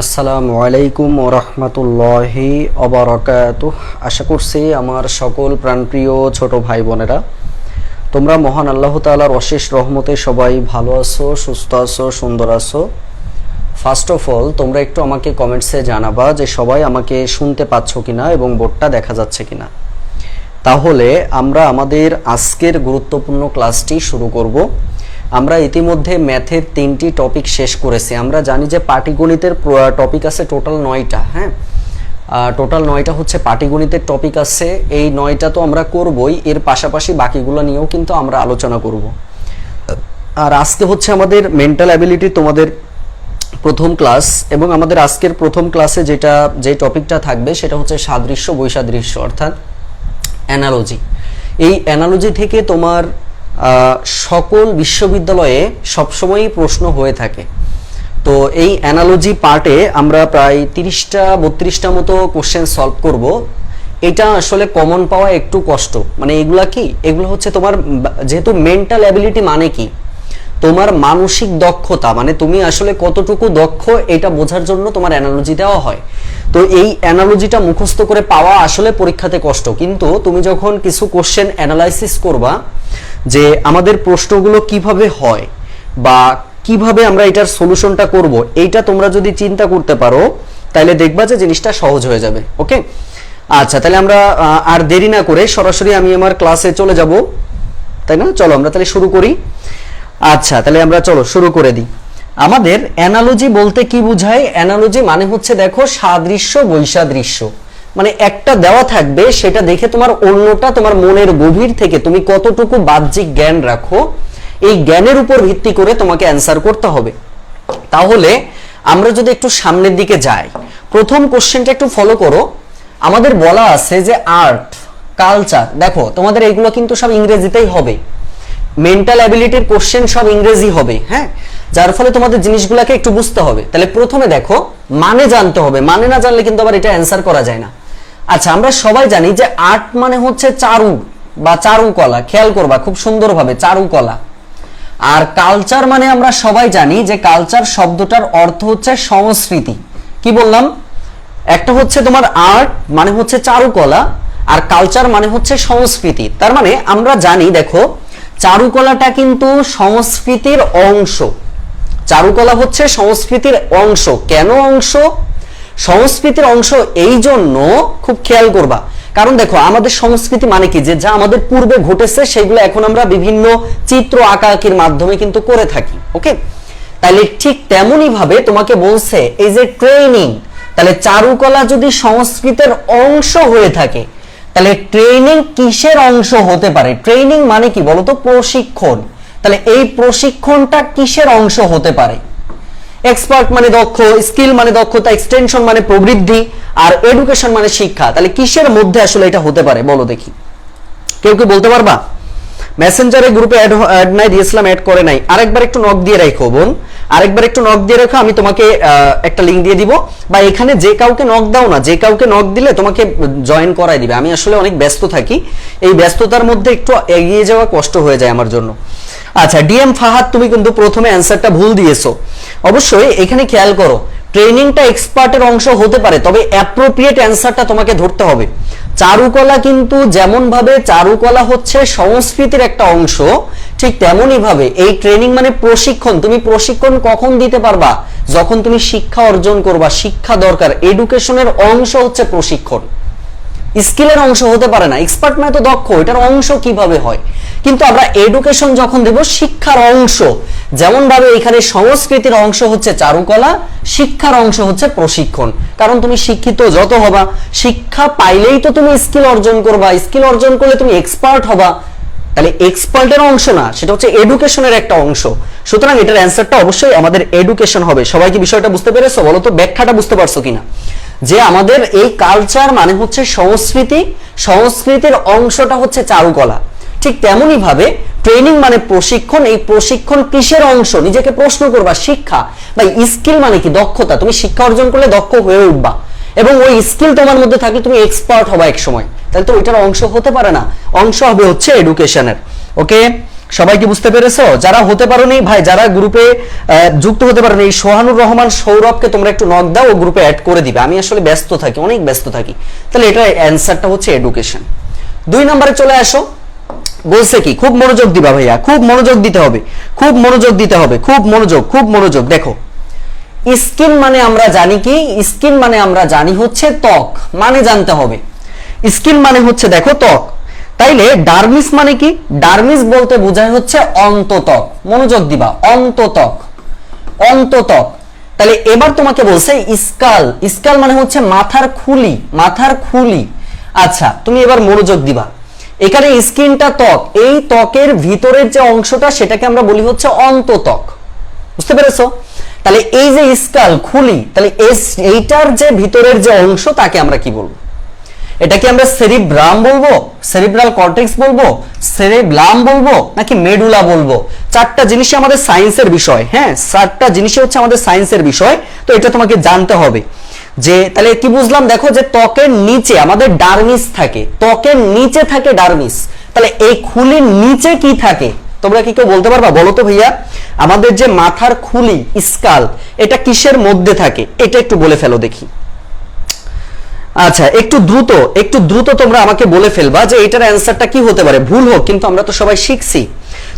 আসসালামু আলাইকুম ওয়া রাহমাতুল্লাহি ওয়া বারাকাতুহু। আশা করছি আমার সকল প্রাণপ্রিয় ছোট ভাই বোনেরা তোমরা মহান আল্লাহ তাআলার অশেষ রহমতে সবাই ভালো আছো, সুস্থ আছো, সুন্দর আছো। ফার্স্ট অফ অল তোমরা একটু আমাকে কমেন্টসে জানাবা যে সবাই আমাকে শুনতে পাচ্ছ কিনা এবং বোর্ডটা দেখা যাচ্ছে কিনা। তাহলে আমরা আমাদের আজকের গুরুত্বপূর্ণ ক্লাসটি শুরু করব। আমরা ইতিমধ্যে ম্যাথের 3টি টপিক শেষ করেছি। আমরা জানি যে পাটিগণিতের টপিক আছে টোটাল 9টা। হ্যাঁ, টোটাল 9টা হচ্ছে পাটিগণিতের টপিক আছে। এই 9টা তো আমরা করবই, এর পাশাপাশি বাকিগুলো নিয়েও কিন্তু আমরা আলোচনা করব। আর আজকে হচ্ছে আমাদের মেন্টাল অ্যাবিলিটি তোমাদের প্রথম ক্লাস, এবং আমাদের আজকের প্রথম ক্লাসে যে টপিকটা থাকবে সেটা হচ্ছে সাদৃশ্য বৈসাদৃশ্য, অর্থাৎ অ্যানালজি। এই অ্যানালজি থেকে তোমার সকল বিশ্ববিদ্যালয়ে সবসময়ই প্রশ্ন হয়ে থাকে। তো এই অ্যানালজি পার্টে আমরা প্রায় 30টা-32টা মতো কোশ্চেন সলভ করব। এটা আসলে কমন পাওয়া একটু কষ্ট। মানে এগুলো হচ্ছে তোমার, যেহেতু মেন্টাল অ্যাবিলিটি মানে কি, তোমার মানসিক দক্ষতা, মানে তুমি আসলে কতটুকু দক্ষ এটা বোঝার জন্য তোমার অ্যানালজি দেওয়া হয়। তো এই অ্যানালজিটা মুখস্থ করে পাওয়া আসলে পরীক্ষাতে কষ্ট, কিন্তু তুমি যখন কিছু কোশ্চেন অ্যানালাইসিস করবা যে আমাদের প্রশ্নগুলো কিভাবে হয় বা কিভাবে আমরা এটার সলিউশনটা করব, এইটা তোমরা যদি চিন্তা করতে পারো তাহলে দেখবা যে জিনিসটা সহজ হয়ে যাবে। ওকে, আচ্ছা, তাহলে আমরা আর দেরি না করে সরাসরি আমি আমার ক্লাসে চলে যাব, তাই না? চলো আমরা তাহলে শুরু করি। আচ্ছা, তাহলে আমরা চলো শুরু করে দিই। আমাদের অ্যানালজি বলতে কি বোঝায়? অ্যানালজি মানে হচ্ছে, দেখো, সাদৃশ্য বৈসাদৃশ্য। মানে একটা দেওয়া থাকবে, সেটা দেখে তোমার অন্যটা তোমার মনের গভীর থেকে তুমি কতটুকু বাহ্যিক জ্ঞান রাখো, এই জ্ঞানের উপর ভিত্তি করে তোমাকে অ্যান্সার করতে হবে। তাহলে আমরা যদি একটু সামনের দিকে যাই, প্রথম কোশ্চেনটা একটু ফলো করো। আমাদের বলা আছে যে আর্ট, কালচার, দেখো তোমাদের এইগুলো কিন্তু সব ইংরেজিতেই হবে। মেন্টাল অ্যাবিলিটির কোশ্চেন সব ইংরেজি হবে, হ্যাঁ, যার ফলে তোমাদের জিনিসগুলোকে একটু বুঝতে হবে। তাহলে প্রথমে দেখো মানে জানতে হবে, মানে না জানলে কিন্তু আবার এটা অ্যান্সার করা যায় না। আচ্ছা, আমরা সবাই জানি যে আর্ট মানে হচ্ছে চারু বা চারুকলা, খেয়াল করবা খুব সুন্দরভাবে, চারুকলা। আর কালচার মানে আমরা সবাই জানি যে কালচার শব্দটার অর্থ হচ্ছে সংস্কৃতি। কি বললাম? একটা হচ্ছে তোমার আর্ট মানে হচ্ছে চারুকলা, আর কালচার মানে হচ্ছে সংস্কৃতি। তার মানে আমরা জানি, দেখো, চারুকলাটা কিন্তু সংস্কৃতির অংশ। চারুকলা হচ্ছে সংস্কৃতির অংশ। কেন অংশ? সংস্কৃতির অংশ এই জন্য, খুব খেয়াল করবা, কারণ দেখো আমাদের সংস্কৃতি মানে কি, যে যা আমাদের পূর্বে ঘটেছে সেগুলো এখন আমরা বিভিন্ন চিত্র আঁকাআঁকির মাধ্যমে কিন্তু করে থাকি। ওকে, তাহলে ঠিক তেমনই ভাবে তোমাকে বলছে এই যে ট্রেনিং, তাহলে চারুকলা যদি সংস্কৃতির অংশ হয়ে থাকে, তাহলে ট্রেনিং কিসের অংশ হতে পারে? ট্রেনিং মানে কি বলতো? প্রশিক্ষণ। তাহলে এই প্রশিক্ষণটা কিসের অংশ হতে পারে? এক্সপার্ট মানে দক্ষ, স্কিল মানে দক্ষতা, এক্সটেনশন মানে প্রবৃদ্ধি, আর এডুকেশন মানে শিক্ষা। তাহলে কিসের মধ্যে আসলে এটা হতে পারে বলো দেখি? কেউ কি বলতে পারবা? মেসেঞ্জারে গ্রুপে অ্যাড নাই দিয়েছিলাম, অ্যাড করে নাই। আরেকবার একটু নক দিয়ে রাখো বোন, আরেকবার একটু নক দিয়ে রাখো, আমি তোমাকে একটা লিংক দিয়ে দিব, বা এখানে যে কাউকে নক দাও না, যে কাউকে নক দিলে তোমাকে জয়েন করাই দিবে। আমি আসলে অনেক ব্যস্ত থাকি, এই ব্যস্ততার মধ্যে একটু এগিয়ে যাওয়া কষ্ট হয়ে যায় আমার জন্য। আচ্ছা, ডিএম ফাহাদ, তুমি কিন্তু প্রথমে অ্যান্সারটা ভুল দিয়েছো। অবশ্যই এখানে খেয়াল করো, ট্রেনিংটা এক্সপার্টের অংশ হতে পারে, তবে অ্যাপ্রোপ্রিয়েট অ্যান্সারটা তোমাকে ধরতে হবে। চারুকলা কিন্তু যেমন ভাবে চারুকলা হচ্ছে সংস্কৃতির একটা অংশ, ঠিক তেমনই ভাবে এই ট্রেনিং মানে প্রশিক্ষণ। তুমি প্রশিক্ষণ কখন দিতে পারবা? যখন তুমি শিক্ষা অর্জন করবা। শিক্ষা দরকার, এডুকেশনের অংশ হচ্ছে প্রশিক্ষণ, স্কিলের অংশ হতে পারে না। এক্সপার্ট মানে তো দক্ষ, এটার অংশ কিভাবে হয়? কিন্তু আমরা এডুকেশন যখন দেব, শিক্ষার অংশ, যেমন ভাবে এখানে সংস্কৃতির অংশ হচ্ছে চারুকলা, শিক্ষার অংশ হচ্ছে প্রশিক্ষণ। কারণ তুমি শিক্ষিত যত হবা, শিক্ষা পাইলেই তো তুমি স্কিল অর্জন করবা, স্কিল অর্জন করলে তুমি এক্সপার্ট হবা। তাহলে এক্সপার্টের অংশ না, সেটা হচ্ছে এডুকেশনের একটা অংশ। সুতরাং এটার অ্যান্সারটা অবশ্যই আমাদের এডুকেশন হবে। সবাই কি বিষয়টা বুঝতে পেরেছো? বলো তো, ব্যাখ্যাটা বুঝতে পারছো কিনা? যে আমাদের এই কালচার মানে হচ্ছে সংস্কৃতি, সংস্কৃতির অংশটা হচ্ছে চারুকলা। ঠিক তেমনই ভাবে ট্রেনিং মানে প্রশিক্ষণ, এই প্রশিক্ষণ কিসের অংশ? নিজেকে প্রশ্ন করবা। শিক্ষা বা স্কিল মানে কি? দক্ষতা। তুমি শিক্ষা অর্জন করলে দক্ষ হয়ে উঠবা, এবং ওই স্কিল তোমার মধ্যে থাকলে তুমি এক্সপার্ট হবা এক সময়। তাহলে তো ওইটার অংশ হতে পারে না, অংশ হবে হচ্ছে এডুকেশনের। ওকে, সবাই কি বুঝতে পেরেছো? যারা হতে পারোনি ভাই, যারা গ্রুপে যুক্ত হতে পারোনি, এই সোহানুর রহমান সৌরভকে তোমরা একটু নক দাও, ও গ্রুপে অ্যাড করে দিবে। আমি আসলে ব্যস্ত থাকি, অনেক ব্যস্ত থাকি। তাহলে এটা অ্যান্সারটা হচ্ছে এডুকেশন। 2 নম্বরে চলে আসো। বলছে কি, খুব মনোযোগ দিবা ভাইয়া, খুব মনোযোগ দিতে হবে, খুব মনোযোগ দিতে হবে, খুব মনোযোগ, খুব মনোযোগ। দেখো, স্কিন মানে আমরা জানি কি? স্কিন মানে আমরা জানি হচ্ছে ত্বক, মানে জানতে হবে। স্কিন মানে হচ্ছে দেখো ত্বক। তাইলে ডার্মিস মানে কি? ডার্মিস বলতে বোঝায় হচ্ছে অন্তত্বক। মনোযোগ দিবা, অন্তত্বক, অন্তত্বক। তাহলে এবার তোমাকে বলছে স্কাল। স্কাল মানে হচ্ছে মাথার খুলি, মাথার খুলি। আচ্ছা, তুমি এবার মনোযোগ দিবা। এখানে স্কিনটা ত্বক, এই ত্বকের ভিতরের যে অংশটা সেটাকে আমরা বলি হচ্ছে অন্তত্বক। বুঝতে পেরেছো? তাহলে এই যে স্কাল, খুলি, তাহলে এইটার যে ভিতরের যে অংশ তাকে আমরা কি বলবো? এটাকে আমরা সেরিব্রাম বলবো, সেরিব্রাল কর্টেক্স বলবো, সেরেব্রাম বলবো, নাকি মেডুলা বলবো? 4টা জিনিসই আমাদের সায়েন্সের বিষয়। হ্যাঁ, 4টা জিনিসই হচ্ছে আমাদের সায়েন্সের বিষয়। তো এটা তোমাকে জানতে হবে যে তাহলে কি বুঝলাম? দেখো যে ত্বকের নিচে আমাদের ডার্মিস থাকে, ত্বকের নিচে থাকে ডার্মিস। তাহলে এই খুলির নিচে কি থাকে? তোমরা কি কেউ বলতে পারবা? বলো তো ভাইয়া, আমাদের যে মাথার খুলি স্কাল, এটা কিসের মধ্যে থাকে? এটা একটু বলে ফেলো দেখি। আচ্ছা, একটু দ্রুত তোমরা আমাকে বলে ফেলবা যে এটার অ্যান্সারটা কি হতে পারে। ভুল হোক, কিন্তু আমরা তো সবাই শিখছি।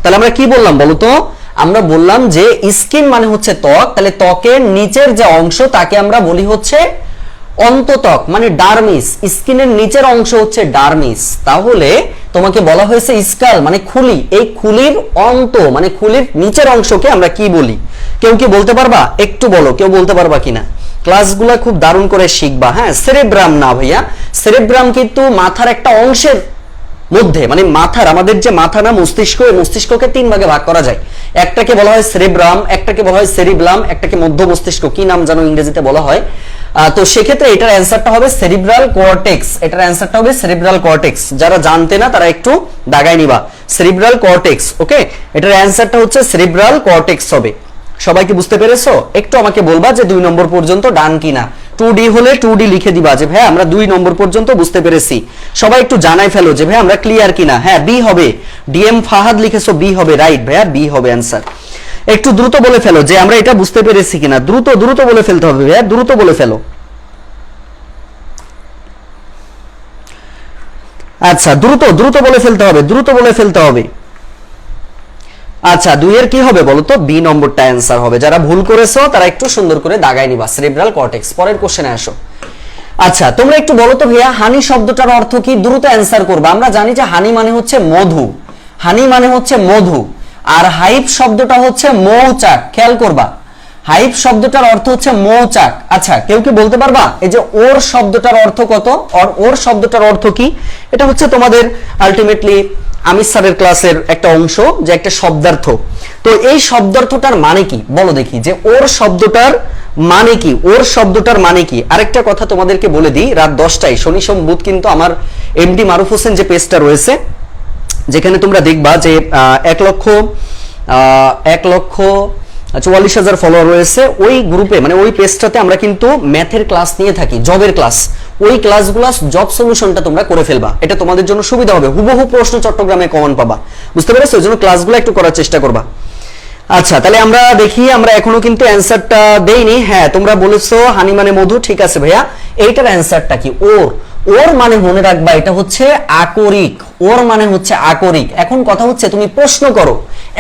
তাহলে আমরা কি বললাম বলো তো? আমরা বললাম যে স্কিন মানে হচ্ছে ত্বক, তাহলে ত্বকের নিচের যে অংশ তাকে আমরা বলি হচ্ছে অন্তত্বক, মানে ডার্মিস। স্কিনের নিচের অংশ হচ্ছে ডার্মিস। তাহলে তোমাকে বলা হয়েছে স্কাল মানে খুলি, এই খুলির অন্ত মানে খুলির নিচের অংশকে আমরা কি বলি? কেউ কি বলতে পারবা? একটু বলো, কেউ বলতে পারবা কিনা? ক্লাসগুলো খুব দারুণ করে শিখবা। হ্যাঁ, সেরেব্রাম না ভাইয়া, সেরেব্রাম কিন্তু মাথার একটা অংশের মধ্যে, মানে মাথার, আমাদের যে মাথা না মস্তিষ্ক, এই মস্তিষ্ককে 3 ভাগে ভাগ করা যায়। একটাকে বলা হয় সেরেব্রাম, একটাকে বলা হয় সেরিব্লাম, একটাকে মধ্য মস্তিষ্ক, কি নাম জানো ইংরেজিতে বলা হয়। তো সেক্ষেত্রে এটার অ্যান্সারটা হবে সেরিব্রাল কর্টেক্স। এটার অ্যান্সারটা হবে সেরিব্রাল কর্টেক্স। যারা জানতে না তারা একটু দাগায় নিবা, সেরিব্রাল কর্টেক্স। ওকে, এটার অ্যান্সারটা হচ্ছে সেরিব্রাল কর্টেক্স হবে। সবাই কি বুঝতে পেরেছো? একটু আমাকে বলবা যে 2 নম্বর পর্যন্ত ডান কিনা। 2D হলে 2D লিখে দিবা যে ভাই আমরা 2 নম্বর পর্যন্ত বুঝতে পেরেছি। সবাই একটু জানাই ফেলো যে ভাই আমরা ক্লিয়ার কিনা। হ্যাঁ, বি হবে। ডিএম ফাহাদ লিখেছো বি হবে, রাইট ভাইয়া, বি হবে অ্যান্সার। একটু দ্রুত বলে ফেলো যে আমরা এটা বুঝতে পেরেছি কিনা। দ্রুত বলে ফেলতে হবে ভাইয়া, দ্রুত বলে ফেলো। আচ্ছা, দ্রুত বলে ফেলতে হবে, দ্রুত বলে ফেলতে হবে। আচ্ছা, 2 এর কি হবে বলো তো? বি নম্বরটা অ্যান্সার হবে। যারা ভুল করেছো তারা একটু সুন্দর করে দাগায় নিবা, সেরিব্রাল কর্টেক্স। পরের কোশ্চেনে আসো। আচ্ছা, তোমরা একটু বলো তো ভাইয়া, হানি শব্দটার অর্থ কি? দ্রুত অ্যান্সার করবা। আমরা জানি যে হানি মানে হচ্ছে মধু, হানি মানে হচ্ছে মধু। আর হাইপ শব্দটা হচ্ছে মৌচাক। খেয়াল করবা, হাইপ শব্দটার অর্থ হচ্ছে মৌচাক। আচ্ছা, কেউ কি বলতে পারবা এই যে ওর শব্দটার অর্থ কত? ওর শব্দটার অর্থ কি? এটা হচ্ছে তোমাদের আলটিমেটলি আমির স্যারের ক্লাসের একটা অংশ, যে একটা শব্দার্থ। তো এই শব্দার্থটার মানে কি বলো দেখি, যে ওর শব্দটার মানে কি? ওর শব্দটার মানে কি? আরেকটা কথা তোমাদেরকে বলে দিই, রাত 10টায় শনি সোম বুধ কিন্তু আমার এমডি মারুফ হোসেন যে পেজটা রয়েছে, যেখানে তোমরা দেখবা যে 1,44,000 ফলোয়ার রয়েছে ওই গ্রুপে, মানে ওই পেজটাতে আমরা কিন্তু ম্যাথের ক্লাস নিয়ে থাকি, জবের ক্লাস। ওই ক্লাসগুলো জব সলিউশনটা তোমরা করে ফেলবা, এটা তোমাদের জন্য সুবিধা হবে। হুবহু প্রশ্ন চট্টগ্রামে কমন পাবা, বুঝতে পেরেছো? ওই জন্য ক্লাসগুলো একটু করার চেষ্টা করবা। আচ্ছা, তাহলে আমরা দেখি, আমরা এখনো কিন্তু অ্যান্সারটা দেইনি। হ্যাঁ, তোমরা বলেছো হানি মানে মধু, ঠিক আছে ভাইয়া। এইটার অ্যান্সারটা কি? ওর মানে মনে রাখবা এটা হচ্ছে আকরিক। ওর মানে হচ্ছে আকরিক। এখন কথা হচ্ছে তুমি প্রশ্ন করো,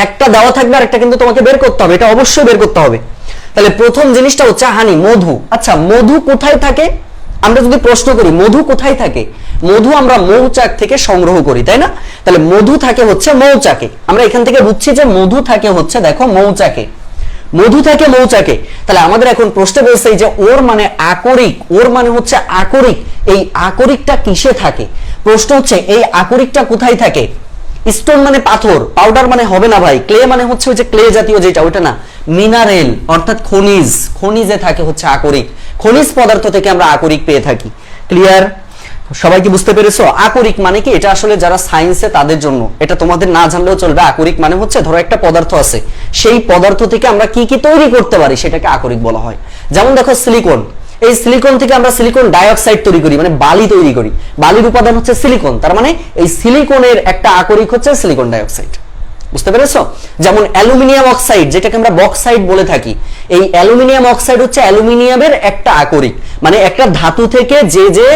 একটা দেওয়া থাকবে আর একটা কিন্তু তোমাকে বের করতে হবে, এটা অবশ্যই বের করতে হবে। তাহলে প্রথম জিনিসটা হচ্ছে হানি, মধু। আচ্ছা, মধু কোথায় থাকে? আমরা যদি প্রশ্ন করি মধু কোথায় থাকে, মধু আমরা মৌচাক থেকে সংগ্রহ করি, তাই না? তাহলে মধু থাকে হচ্ছে মৌচাকে। আমরা এখান থেকে বুঝছি যে মধু থাকে হচ্ছে দেখো মৌচাকে, মধু থাকে মৌচাকে। তাহলে আমাদের এখন প্রশ্ন বলছে যে ওর মানে আকরিক, ওর মানে হচ্ছে আকরিক। এই আকরিকটা কিসে থাকে? প্রশ্ন হচ্ছে এই আকরিকটা কোথায় থাকে? স্টোন মানে পাথর, পাউডার মানে হবে না ভাই, ক্লে মানে হচ্ছে ওই যে ক্লে জাতীয় যেটা, ওটা না। মিনারেল অর্থাৎ খনিজ, খনিজে থাকে হচ্ছে আকরিক। খনিজ পদার্থ থেকে আমরা আকরিক পেয়ে থাকি। ক্লিয়ার? সবাই কি বুঝতে পেরেছো? আকরিক মানে কি? এটা আসলে যারা সায়েন্সে তাদের জন্য, এটা তোমাদের না জানলেও চলবে। আকরিক মানে হচ্ছে ধরো একটা পদার্থ আছে, সেই পদার্থ থেকে আমরা কি কি তৈরি করতে পারি সেটাকে আকরিক বলা হয়। যেমন দেখো সিলিকন, এই সিলিকন থেকে আমরা সিলিকন ডাইঅক্সাইড তৈরি করি, মানে বালি তৈরি করি। বালির উপাদান হচ্ছে সিলিকন, তার মানে এই সিলিকনের একটা আকরিক হচ্ছে সিলিকন ডাইঅক্সাইড। বুঝতে পেরেছো? যেমন অ্যালুমিনিয়াম অক্সাইড, যেটাকে আমরা বক্সাইড বলে থাকি, এই অ্যালুমিনিয়াম অক্সাইড হচ্ছে অ্যালুমিনিয়ামের একটা আকরিক, মানে একটা ধাতু থেকে যে যে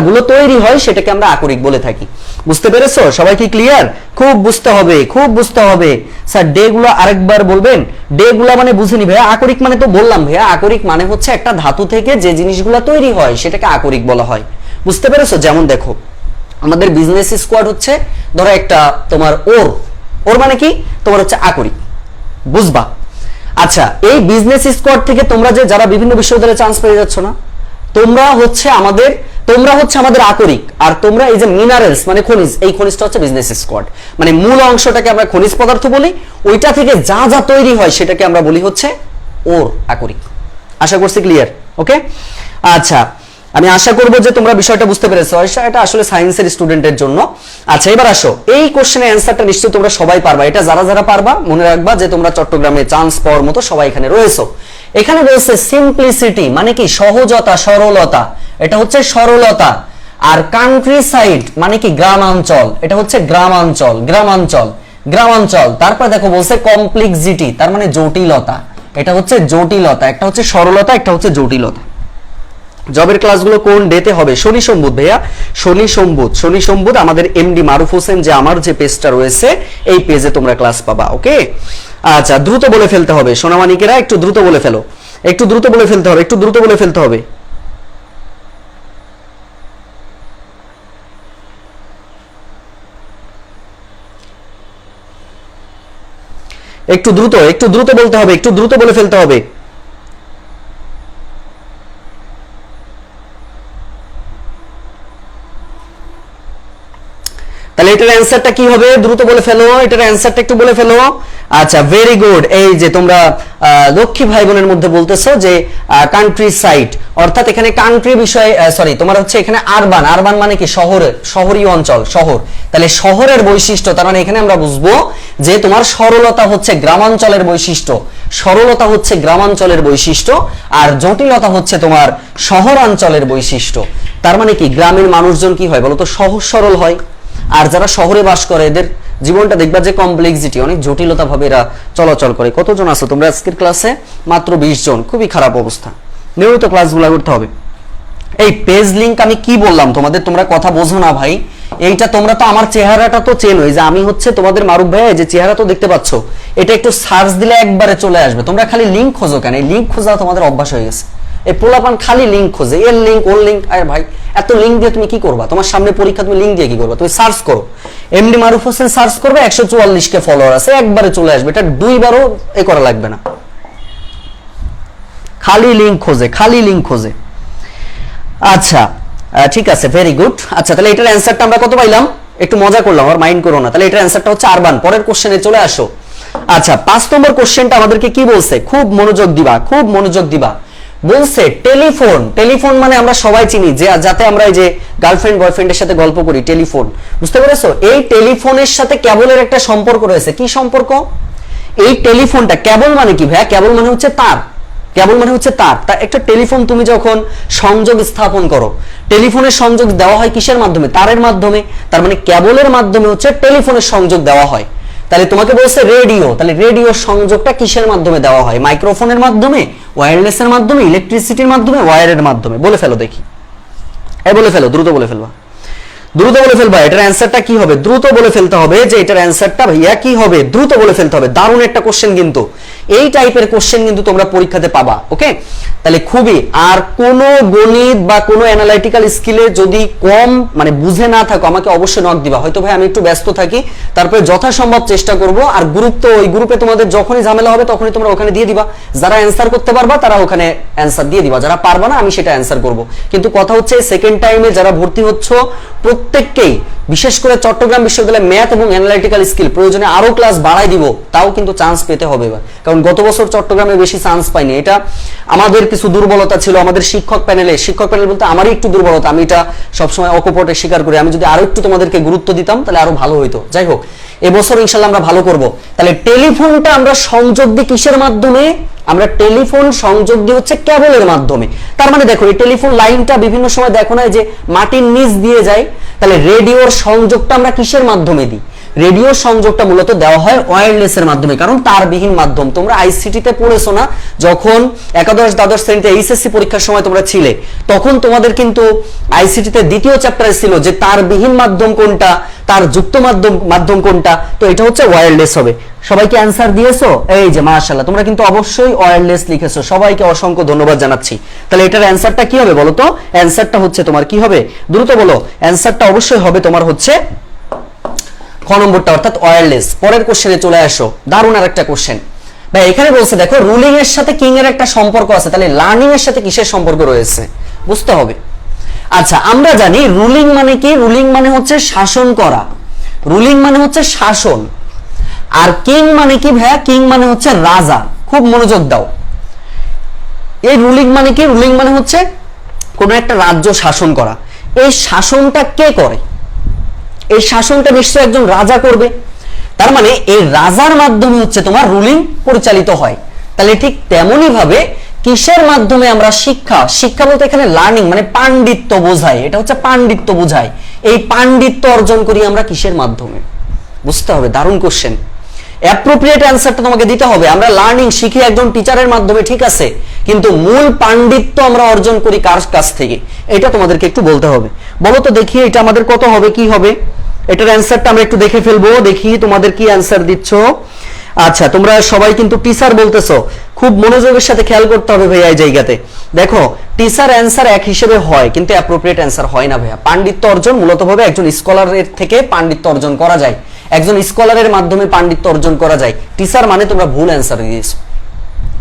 গুলো তৈরি হয় সেটাকে আমরা আকরিক বলে থাকি। বুঝতে পেরেছো? সবাই কি ক্লিয়ার? খুব বুঝতে হবে, খুব বুঝতে হবে। স্যার ডে গুলো আরেকবার বলবেন? ডে গুলো মানে বুঝিনি ভাইয়া। আকরিক মানে তো বললাম ভাইয়া, আকরিক মানে হচ্ছে একটা ধাতু থেকে যে জিনিসগুলো তৈরি হয় সেটাকে আকরিক বলা হয়। বুঝতে পেরেছো? যেমন দেখো আমাদের বিজনেস স্কোয়াড হচ্ছে ধরো একটা তোমার ওর মানে কি তোমার হচ্ছে আকরিক, বুঝবা? আচ্ছা, এই বিজনেস স্কোয়াড থেকে তোমরা যে যারা বিভিন্ন বিশ্ববিদ্যালয়ে চান্স পেয়ে যাচ্ছ না, তোমরা হচ্ছে আমাদের আকরিক, আর তোমরা এই যে মিনারেলস মানে খনিজ, এই খনিজটা হচ্ছে বিজনেস স্কোয়াড। মানে মূল অংশটাকে আমরা খনিজ পদার্থ বলি, ওইটা থেকে যা যা তৈরি হয় সেটাকে আমরা বলি হচ্ছে আকরিক। আশা করছি ক্লিয়ার? ওকে, আচ্ছা আমি আশা করব যে তোমরা বিষয়টা বুঝতে পেরেছো। এটা আসলে সায়েন্সের স্টুডেন্টের জন্য। আচ্ছা এবার আসো, এই কোশ্চেনের অ্যানসারটা নিশ্চয়ই তোমরা সবাই পারবা। এটা যারা যারা পারবা মনে রাখবা যে তোমরা চট্টগ্রামে চান্স পাওয়ার মতো সবাই এখানে রয়েছো। এখানে রয়েছে সিম্পলিসিটি মানে কি সহজতা, সরলতা, এটা হচ্ছে সরলতা। আর কান্ট্রি সাইড মানে কি গ্রামাঞ্চল, এটা হচ্ছে গ্রামাঞ্চল, গ্রামাঞ্চল, গ্রামাঞ্চল। তারপর দেখো বলছে কমপ্লেক্সিটি, তার মানে জটিলতা, এটা হচ্ছে জটিলতা। একটা হচ্ছে সরলতা, একটা হচ্ছে জটিলতা। জবের ক্লাসগুলো কোন ডেতে হবে? শনি সম্বুধ ভাইয়া, শনি সম্বুধ, শনি সম্বুধ আমাদের এমডি মারুফ হোসেন যে আমার যে পেজটা রয়েছে এই পেজে তোমরা ক্লাস পাবা। ওকে, আচ্ছা দ্রুত বলে ফেলতে হবে সোনামানিকেরা, একটু দ্রুত বলে ফেলো, একটু দ্রুত বলে ফেলতে হবে, একটু দ্রুত বলে ফেলতে হবে। একটু দ্রুত, একটু দ্রুত বলতে হবে, একটু দ্রুত বলে ফেলতে হবে। তাহলে এটার অ্যানসারটা কি হবে? দ্রুত বলে ফেলো, এটার অ্যানসারটা একটু বলে ফেলো। আচ্ছা ভেরি গুড। এই যে তোমরা লক্ষ্মী ভাই বোনের মধ্যে বলতেছো যে কান্ট্রি সাইড, অর্থাৎ এখানে কান্ট্রি বিষয় সরি তোমার হচ্ছে এখানে আরবান, আরবান মানে কি শহরের, শহরীয় অঞ্চল, শহর। তাহলে শহরের বৈশিষ্ট্য, তার মানে এখানে আমরা বুঝবো যে তোমার সরলতা হচ্ছে গ্রামাঞ্চলের বৈশিষ্ট্য, সরলতা হচ্ছে গ্রামাঞ্চলের বৈশিষ্ট্য, আর জটিলতা হচ্ছে তোমার শহরাঞ্চলের বৈশিষ্ট্য। তার মানে কি গ্রামের মানুষজন কি হয় বলতো? সহজ সরল হয়, আর যারা শহরে বাস করে এদের জীবনটা দেখবা যে কমপ্লেক্সিটি, অনেক জটিলতা ভাবে এরা চলাচল করে। কতজন আছো তোমরা আজকের ক্লাসে? মাত্র 20 জন, খুবই খারাপ অবস্থা। নিয়মিত ক্লাসগুলো করতে হবে। এই পেজ লিংক আমি কি বললাম তোমাদের, তোমরা কথা বোঝো না ভাই। এইটা তোমরা তো আমার চেহারাটা তো চেনো, যে আমি হচ্ছে তোমাদের মারুফ ভাই, যে চেহারা তো দেখতে পাচ্ছ, এটা একটু সার্চ দিলে একবারে চলে আসবে। তোমরা খালি লিংক খোঁজো কেন? এই লিংক খোঁজা তোমাদের অভ্যাস হয়ে গেছে। এই পোলাপান খালি লিংক খোঁজে, এর লিংক ওর লিংক। আরে ভাই এত লিংক দিয়ে তুমি কি করবা? তোমার সামনে পরীক্ষা, তুমি লিংক দিয়ে কি করবা? তুমি সার্চ করো, এমডি মারুফ হোসেন সার্চ করবে, 144 কে ফলোয়ার আছে, একবারে চলে আসবে। এটা দুইবারও এ করা লাগবে না। খালি লিংক খোঁজে, খালি লিংক খোঁজে। আচ্ছা ঠিক আছে, ভেরি গুড। আচ্ছা তাহলে এটার অ্যানসারটা আমরা কত পাইলাম? একটু মজা করলাম, আর মাইন্ড করো না। তাহলে এটার অ্যানসারটা হচ্ছে আরবান। পরের কোশ্চেনে চলে আসো। আচ্ছা 5 নম্বর কোশ্চেনটা আমাদেরকে কি বলছে? খুব মনোযোগ দিবা, খুব মনোযোগ দিবা। বলছে টেলিফোন। টেলিফোন মানে আমরা সবাই চিনি যে যাতে আমরা এই যে গার্লফ্রেন্ড বয়ফ্রেন্ডের সাথে গল্প করি, টেলিফোন। বুঝতে পেরেছো? এই টেলিফোনের সাথে কেবলের একটা সম্পর্ক রয়েছে। কি সম্পর্ক? এই টেলিফোনটা, কেবল মানে কি ভাইয়া? কেবল মানে হচ্ছে তার, কেবল মানে হচ্ছে তার। তা একটা টেলিফোন তুমি যখন সংযোগ স্থাপন করো, টেলিফোনের সংযোগ দেওয়া হয় কিসের মাধ্যমে? তারের মাধ্যমে। তার মানে কেবলের মাধ্যমে হচ্ছে টেলিফোনের সংযোগ দেওয়া হয়। তাহলে তোমাকে বলছে রেডিও, তাহলে রেডিও সংযোগটা কিসের মাধ্যমে দেওয়া হয়? মাইক্রোফোনের মাধ্যমে, ওয়্যারলেসের মাধ্যমে, ইলেকট্রিসিটির মাধ্যমে, ওয়্যারের মাধ্যমে। বলে ফেলো দেখি, বলে ফেলো, দ্রুত বলে ফেলবা, দ্রুত বলে ফেলবা। এটার অ্যানসারটা কি হবে? দ্রুত বলে ফেলতে হবে যে এটার অ্যানসারটা ভাইয়া কি হবে, দ্রুত বলে ফেলতে হবে। দারুণ একটা কোশ্চেন কিন্তু, এই টাইপের কোশ্চেন কিন্তু তোমরা পরীক্ষাতে পাবা। ওকে, তাহলে খুবই, আর কোনো গণিত বা কোনো অ্যানালাইটিক্যাল স্কিলে যদি কম মানে বুঝে না থাকো আমাকে অবশ্যই নক দিবা। হয়তো ভাই আমি একটু ব্যস্ত থাকি, তারপরে যথাসম্ভব চেষ্টা করব। আর গ্রুপ তো, ওই গ্রুপে তোমাদের যখনই ঝামেলা হবে তখনই তোমরা ওখানে দিয়ে দিবা। যারা অ্যানসার করতে পারবা তারা ওখানে অ্যানসার দিয়ে দিবা, যারা পারবা না আমি সেটা অ্যানসার করব। কিন্তু কথা হচ্ছে সেকেন্ড টাইমে যারা ভর্তি হচ্ছ প্রত্যেককেই, বিশেষ করে চট্টগ্রাম বিশ্ববিদ্যালয়ে ম্যাথ এবং অ্যানালাইটিক্যাল স্কিল প্রয়োজনে আরো ক্লাস বাড়াই দিব, তাও কিন্তু চান্স পেতে হবে। কারণ গত বছর চট্টগ্রামে বেশি চান্স পাইনি, এটা আমাদের কিছু দুর্বলতা ছিল। আমাদের শিক্ষক প্যানেল বলতে আমারই একটু দুর্বলতা, আমি এটা সবসময় অকপটে স্বীকার করি। আমি যদি আরো একটু তোমাদেরকে গুরুত্ব দিতাম তাহলে আরো ভালো হইতো। যাই হোক, এবছর ইনশাল্লাহ আমরা ভালো করব। তাহলে টেলিফোনটা আমরা সংযোগ দিই কিসের মাধ্যমে? আমরা টেলিফোন সংযোগ দিই হচ্ছে কেবলের মাধ্যমে। তার মানে দেখো এই টেলিফোন লাইনটা বিভিন্ন সময় দেখো না যে মাটির নিচ দিয়ে যায়, তাহলে রেডিওর সংযোগটা আমরা কিসের মাধ্যমে দিই? রেডিও সংযোগটা মূলত দেওয়া হয় ওয়্যারলেসের মাধ্যমে, কারণ তারবিহীন মাধ্যম। তোমরা আইসিটিতে পড়েছো না, যখন একাদশ দ্বাদশ শ্রেণীতে এইচএসসি পরীক্ষার সময় তোমরা ছিলে, তখন তোমাদের কিন্তু আইসিটিতে দ্বিতীয় চ্যাপ্টারে ছিল যে তারবিহীন মাধ্যম কোনটা, তার যুক্ত মাধ্যম কোনটা। তো এটা হচ্ছে ওয়্যারলেস হবে। সবাইকে অ্যান্সার দিয়েছো? এই যে মাশাআল্লাহ, তোমরা কিন্তু অবশ্যই ওয়্যারলেস লিখেছো, সবাইকে অসংখ্য ধন্যবাদ জানাচ্ছি। তাহলে এটার অ্যান্সারটা কি হবে বলো তো? অ্যান্সারটা হচ্ছে তোমার কি হবে, দ্রুত বলো। অ্যান্সারটা অবশ্যই হবে তোমার হচ্ছে খ নম্বরটা, অর্থাৎ ওয়্যারলেস। পরের কোশ্চেনে চলে আসো, দারুণ আরেকটা কোশ্চেন ভাই। এখানে বলছে দেখো, রুলিং এর সাথে কিং এর একটা সম্পর্ক আছে, তাহলে লার্নিং এর সাথে কিসের সম্পর্ক রয়েছে বুঝতে হবে। আচ্ছা, আমরা জানি রুলিং মানে কি? রুলিং মানে হচ্ছে শাসন করা, রুলিং মানে হচ্ছে শাসন। আর কিং মানে কি ভাইয়া? কিং মানে হচ্ছে রাজা। খুব মনোযোগ দাও, এই রুলিং মানে কি? রুলিং মানে হচ্ছে কোন একটা রাজ্য শাসন করা। এই শাসনটা কে করে? এই শাসনটা নিশ্চয়ই একজন রাজা করবে। তার মানে এই রাজার মাধ্যমে হচ্ছে তোমার রুলিং পরিচালিত হয়। তাহলে ঠিক তেমনি ভাবে কিসের মাধ্যমে আমরা শিক্ষা, শিক্ষা বলতে এখানে লার্নিং মানে পাণ্ডিত্য বোঝায়, এটা হচ্ছে পাণ্ডিত্য বোঝায়। এই পাণ্ডিত্য অর্জন করি আমরা কিসের মাধ্যমে বুঝতে হবে। দারুণ কোশ্চেন, অ্যাপ্রোপ্রিয়েট অ্যান্সারটা তোমাকে দিতে হবে। আমরা লার্নিং শিখি একজন টিচারের মাধ্যমে, ঠিক আছে, কিন্তু মূল পাণ্ডিত্য আমরা অর্জন করি কার কাছ থেকে, এটা তোমাদেরকে একটু বলতে হবে। বলো তো দেখি, এটা আমাদের কত হবে, কি হবে? এটার অ্যান্সারটা আমরা একটু দেখে ফেলবো, দেখি তোমাদের কি অ্যান্সার দিচ্ছ। আচ্ছা, তোমরা সবাই কিন্তু টিচার বলতেছো, খুব মনোযোগের সাথে খেয়াল করতে হবে ভাইয়া এই জায়গাতে। দেখো, টিচার অ্যান্সার এক হিসেবে হয়, কিন্তু অ্যাপ্রোপ্রিয়েট অ্যান্সার হয় না ভাইয়া। পাণ্ডিত্য অর্জন মূলত ভাবে একজন স্কলারের থেকে পাণ্ডিত্য অর্জন করা যায়, একজন স্কলারের মাধ্যমে পাণ্ডিত্য অর্জন করা যায়। টিচার মানে তোমরা ভুল অ্যান্সার দিয়েছো।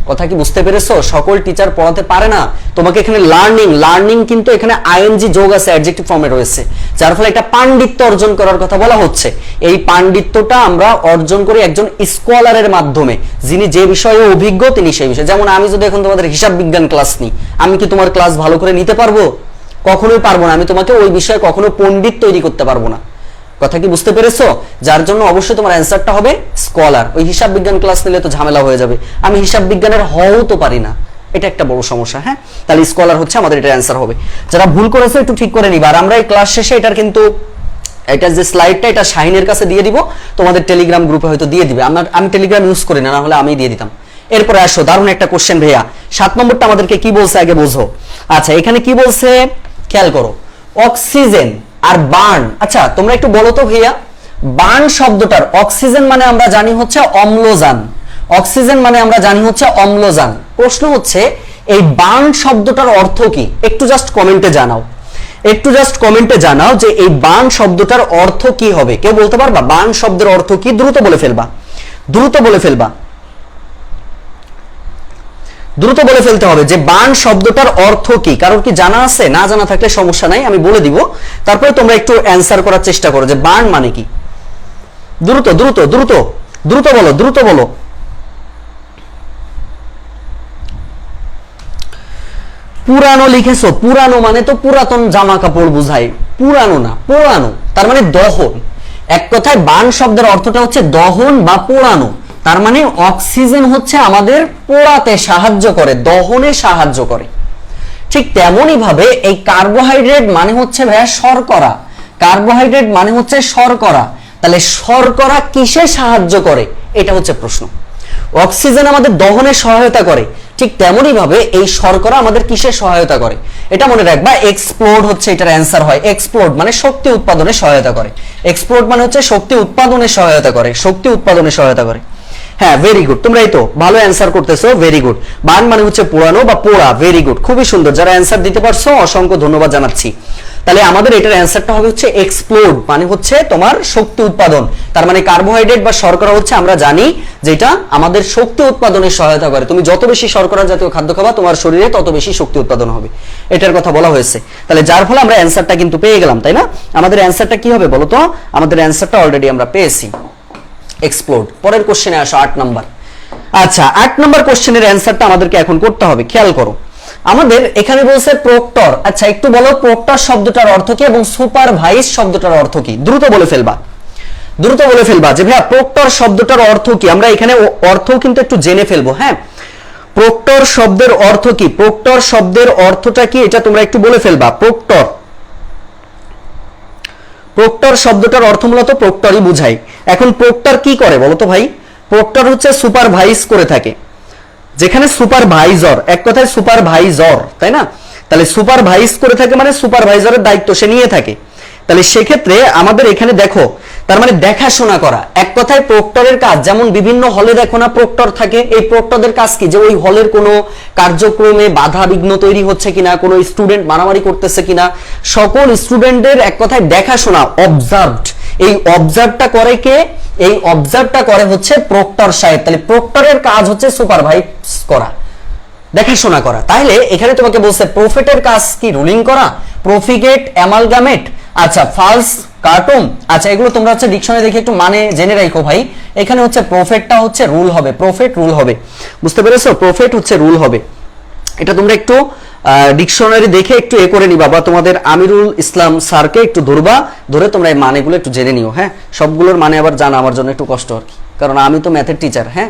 কথা কি বুঝতে পেরেছো? সকল টিচার পড়াতে পারে না। তোমাকে এখানে লার্নিং, লার্নিং কিন্তু এখানে আইএনজি যোগ আছে, অ্যাডজেক্টিভ ফর্মে রয়েছে, যার ফলে এটা পাণ্ডিত্য অর্জন করার কথা বলা হচ্ছে। এই পাণ্ডিত্যটা আমরা অর্জন করি একজন স্কলারের মাধ্যমে, যিনি যে বিষয়ে অভিজ্ঞ তিনি সেই বিষয়ে। যেমন আমি যদি এখন তোমাদের হিসাব বিজ্ঞান ক্লাস নিই, আমি কি তোমার ক্লাস ভালো করে নিতে পারবো? কখনোই পারবো না। আমি তোমাকে ওই বিষয়ে কখনো পণ্ডিত তৈরি করতে পারবো না। কথা কি বুঝতে পেরেছো? যার জন্য অবশ্যই তোমার অ্যান্সারটা হবে স্কলার। ওই হিসাব বিজ্ঞান ক্লাস নিলে তো ঝামেলা হয়ে যাবে, আমি হিসাব বিজ্ঞানের হও তো পারি না, এটা একটা বড় সমস্যা। হ্যাঁ, তাহলে স্কলার হচ্ছে আমাদের এটা অ্যান্সার হবে। যারা ভুল করেছে একটু ঠিক করে নিবা। আর আমরা এই ক্লাস শেষে এটার কিন্তু এটা যে স্লাইডটা, এটা শাহিনের কাছে দিয়ে দিব, তোমাদের টেলিগ্রাম গ্রুপে হয়তো দিয়ে দিবে। আমি টেলিগ্রাম ইউজ করি না, না হলে আমি দিয়ে দিতাম। এরপরে আসো, দারুণ একটা কোশ্চেন ভাইয়া। 7 নম্বরটা আমাদেরকে কি বলছে আগে বোঝো। আচ্ছা, এখানে কি বলছে খেয়াল করো, অক্সিজেন আর বার্ন। আচ্ছা, তোমরা একটু বলো তো ভাইয়া, বার্ন শব্দটার, অক্সিজেন মানে আমরা জানি হচ্ছে অম্লজান, অক্সিজেন মানে আমরা জানি হচ্ছে অম্লজান। প্রশ্ন হচ্ছে এই বার্ন শব্দটার অর্থ কি? একটু জাস্ট কমেন্টে জানাও, একটু জাস্ট কমেন্টে জানাও যে এই বার্ন শব্দটার অর্থ কি হবে। কেউ বলতে পারবা বার্ন শব্দের অর্থ কি? দ্রুত বলে ফেলবা, দ্রুত বলে ফেলবা, দ্রুত বলে ফেলতে হবে যে বার্ন শব্দটার অর্থ কি। কারোর কি জানা আছে? না জানা থাকলে সমস্যা নাই, আমি বলে দিব, তারপরে তোমরা একটু অ্যান্সার করার চেষ্টা করো যে বার্ন মানে কি। দ্রুত দ্রুত দ্রুত দ্রুত বলো, দ্রুত বলো। পুরানো লিখেছো? পুরানো মানে তো পুরাতন জামা কাপড় বুঝায়, পুরানো না, পোড়ানো, তার মানে দহন। এক কথায় বার্ন শব্দের অর্থটা হচ্ছে দহন বা পোড়ানো। তার মানে অক্সিজেন হচ্ছে আমাদের পোড়াতে সাহায্য করে, দহনে সাহায্য করে। ঠিক তেমনি ভাবে এই কার্বোহাইড্রেট মানে হচ্ছে ভাইয়া শর্করা, কার্বোহাইড্রেট মানে হচ্ছে শর্করা। তাহলে শর্করা কিসে সাহায্য করে, এটা হচ্ছে প্রশ্ন। অক্সিজেন আমাদের দহনে সহায়তা করে, ঠিক তেমনি ভাবে এই শর্করা আমাদের কিসে সহায়তা করে, এটা মনে রাখবা। এক্সপ্লোড হচ্ছে এটার অ্যান্সার হয়। এক্সপ্লোড মানে শক্তি উৎপাদনে সহায়তা করে, এক্সপ্লোড মানে হচ্ছে শক্তি উৎপাদনে সহায়তা করে, শক্তি উৎপাদনে সহায়তা করে। হ্যাঁ, ভেরি গুড, তোমরা এই তো ভালো অ্যান্সার করতেছো, ভেরি গুড। বার্ন মানে হচ্ছে পোড়ানো বা পোড়া, ভেরি গুড, খুবই সুন্দর। যারা অ্যান্সার দিতে পারছো অসংখ্য ধন্যবাদ জানাচ্ছি। তাহলে আমাদের এটার অ্যান্সারটা হবে হচ্ছে এক্সপ্লোড, মানে হচ্ছে তোমার শক্তি উৎপাদন। তার মানে কার্বোহাইড্রেট বা শর্করা হচ্ছে আমরা জানি যেটা আমাদের শক্তি উৎপাদনে সহায়তা করে। তুমি যত বেশি শর্করা জাতীয় খাদ্য খাবা তোমার শরীরে তত বেশি শক্তি উৎপাদন হবে, এটার কথা বলা হয়েছে। তাহলে যার ফলে আমরা অ্যান্সারটা কিন্তু পেয়ে গেলাম, তাই না? আমাদের অ্যান্সারটা কি হবে বলো তো? আমাদের অ্যান্সারটা অলরেডি আমরা পেয়েছি, এক্সপ্লোড। পরের কোশ্চেনে আসো, 8 নাম্বার। আচ্ছা, 8 নাম্বার কোশ্চেনের অ্যান্সারটা আমাদেরকে এখন করতে হবে। খেয়াল করো, আমাদের এখানে বলছে প্রক্টর। আচ্ছা, একটু বলো প্রক্টর শব্দটার অর্থ কি এবং সুপারভাইজ শব্দটার অর্থ কি? দ্রুত বলে ফেলবা, দ্রুত বলে ফেলবা যে ভাইয়া প্রক্টর শব্দটার অর্থ কি। আমরা এখানে অর্থও কিন্তু একটু জেনে ফেলবো। হ্যাঁ, প্রক্টর শব্দের অর্থ কি, প্রক্টর শব্দের অর্থটা কি, এটা তোমরা একটু বলে ফেলবা। প্রক্টর, প্রক্টর শব্দটার অর্থ মূলত প্রক্টরই বোঝায়। এখন প্রক্টর কি করে বলো তো ভাই? প্রক্টর হচ্ছে সুপারভাইজ করে থাকে। যেখানে সুপারভাইজর, এক কথায় সুপারভাইজর, তাই না? তাহলে সুপারভাইজ করে থাকে মানে সুপারভাইজরের দায়িত্ব সে নিয়ে থাকে। তাহলে সেক্ষেত্রে আমাদের এখানে দেখো, তার মানে দেখাশোনা করা। এক কথায় প্রক্টরের কাজ, যেমন বিভিন্ন হলে দেখো না প্রক্টর থাকে, এই প্রক্টরদের কাজ কি? যে ওই হলের কোনো কার্যক্রমে বাধা বিঘ্ন তৈরি হচ্ছে কিনা, কোনো স্টুডেন্ট মারামারি করতেছে কিনা, সকল স্টুডেন্টদের এক কথায় দেখাশোনা, অবজার্ভড। এই অবজার্ভটা করে কে? এই অবজার্ভটা করে হচ্ছে প্রক্টর সাহেব। তাহলে প্রক্টরের কাজ হচ্ছে সুপারভাইজ করা, দেখাশোনা করা। তাহলে এখানে তোমাকে বলছে প্রফেটের কাজ কি? রুলিং করা। প্রফিগেট, অ্যামালগামেট, আচ্ছা ফালস, কার্টুন, আচ্ছা এগুলো তোমরা হচ্ছে ডিকশনারি দেখে একটু মানে জেনে রাখো ভাই। এখানে হচ্ছে প্রফেটটা হচ্ছে রুল হবে, প্রফেট রুল হবে, বুঝতে পেরেছো? প্রফেট হচ্ছে রুল হবে। এটা তোমরা একটু ডিকশনারি দেখে একটু এ করে নিবা, বা তোমাদের আমিরুল ইসলাম স্যারকে একটু ধরবা, ধরে তোমরা এই মানেগুলো একটু জেনে নিও। হ্যাঁ, সবগুলোর মানে আবার জানা আমার জন্য একটু কষ্ট আর কি, কারণ আমি তো ম্যাথের টিচার। হ্যাঁ,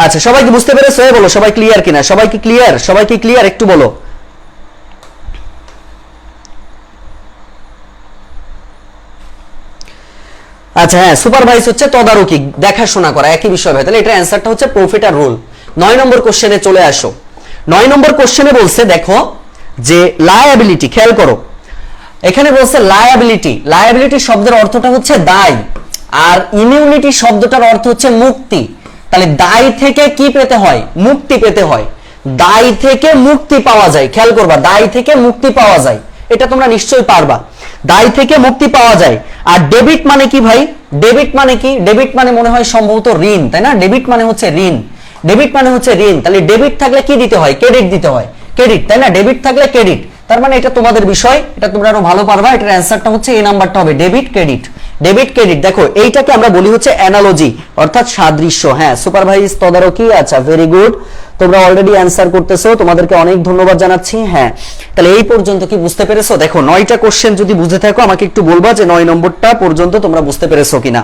আচ্ছা সবাই কি বুঝতে পেরেছো? বলো সবাই ক্লিয়ার কিনা? সবাই কি ক্লিয়ার? সবাই কি ক্লিয়ার একটু বলো। আচ্ছা হ্যাঁ, সুপারভাইজ হচ্ছে তদারকি, দেখাশোনা করা, একই বিষয় ভাই। তাহলে এটা অ্যান্সারটা হচ্ছে প্রফিট আর রুল। 9 নম্বর কোশ্চেনে চলে আসো। 9 নম্বর কোশ্চেনে বলছে দেখো যে লায়াবিলিটি, খেয়াল করো এখানে বলছে লায়াবিলিটি। লায়াবিলিটি শব্দের অর্থটা হচ্ছে দায়, আর ইমিউনিটি শব্দটার অর্থ হচ্ছে মুক্তি। তাহলে দায় থেকে কি পেতে হয়? মুক্তি পেতে হয়। দায় থেকে মুক্তি পাওয়া যায়, খেয়াল করবা, দায় থেকে মুক্তি পাওয়া যায়, এটা তোমরা নিশ্চয়ই পারবা। দায় থেকে মুক্তি পাওয়া যায়। আর ডেবিট মানে কি ভাই? ডেবিট মানে কি? ডেবিট মানে মনে হয় সম্ভবত ঋণ, তাই না? ডেবিট মানে হচ্ছে ঋণ, ডেবিট মানে হচ্ছে ঋণ। তাহলে ডেবিট থাকলে কি দিতে হয়? ক্রেডিট দিতে হয়, ক্রেডিট, তাই না? ডেবিট থাকলে ক্রেডিট। তার মানে এটা তোমাদের বিষয়, এটা তোমরা আরো ভালো পারবা। এটার অ্যান্সারটা হচ্ছে এই নাম্বারটা হবে, ডেবিট ক্রেডিট। ডেবিট ক্রেডিট, দেখো এইটাকে আমরা বলি হচ্ছে অ্যানালজি, অর্থাৎ সাদৃশ্য। হ্যাঁ, সুপারভাইজ, তদারকি, আচ্ছা ভেরি গুড, তোমরা অলরেডি অ্যান্সার করতেছো, তোমাদেরকে অনেক ধন্যবাদ জানাচ্ছি। হ্যাঁ, তাহলে এই পর্যন্ত কি বুঝতে পেরেছো? দেখো 9টা কোশ্চেন যদি বুঝে থাকো আমাকে একটু বলবা যে 9 নম্বরটা পর্যন্ত তোমরা বুঝতে পেরেছো কিনা।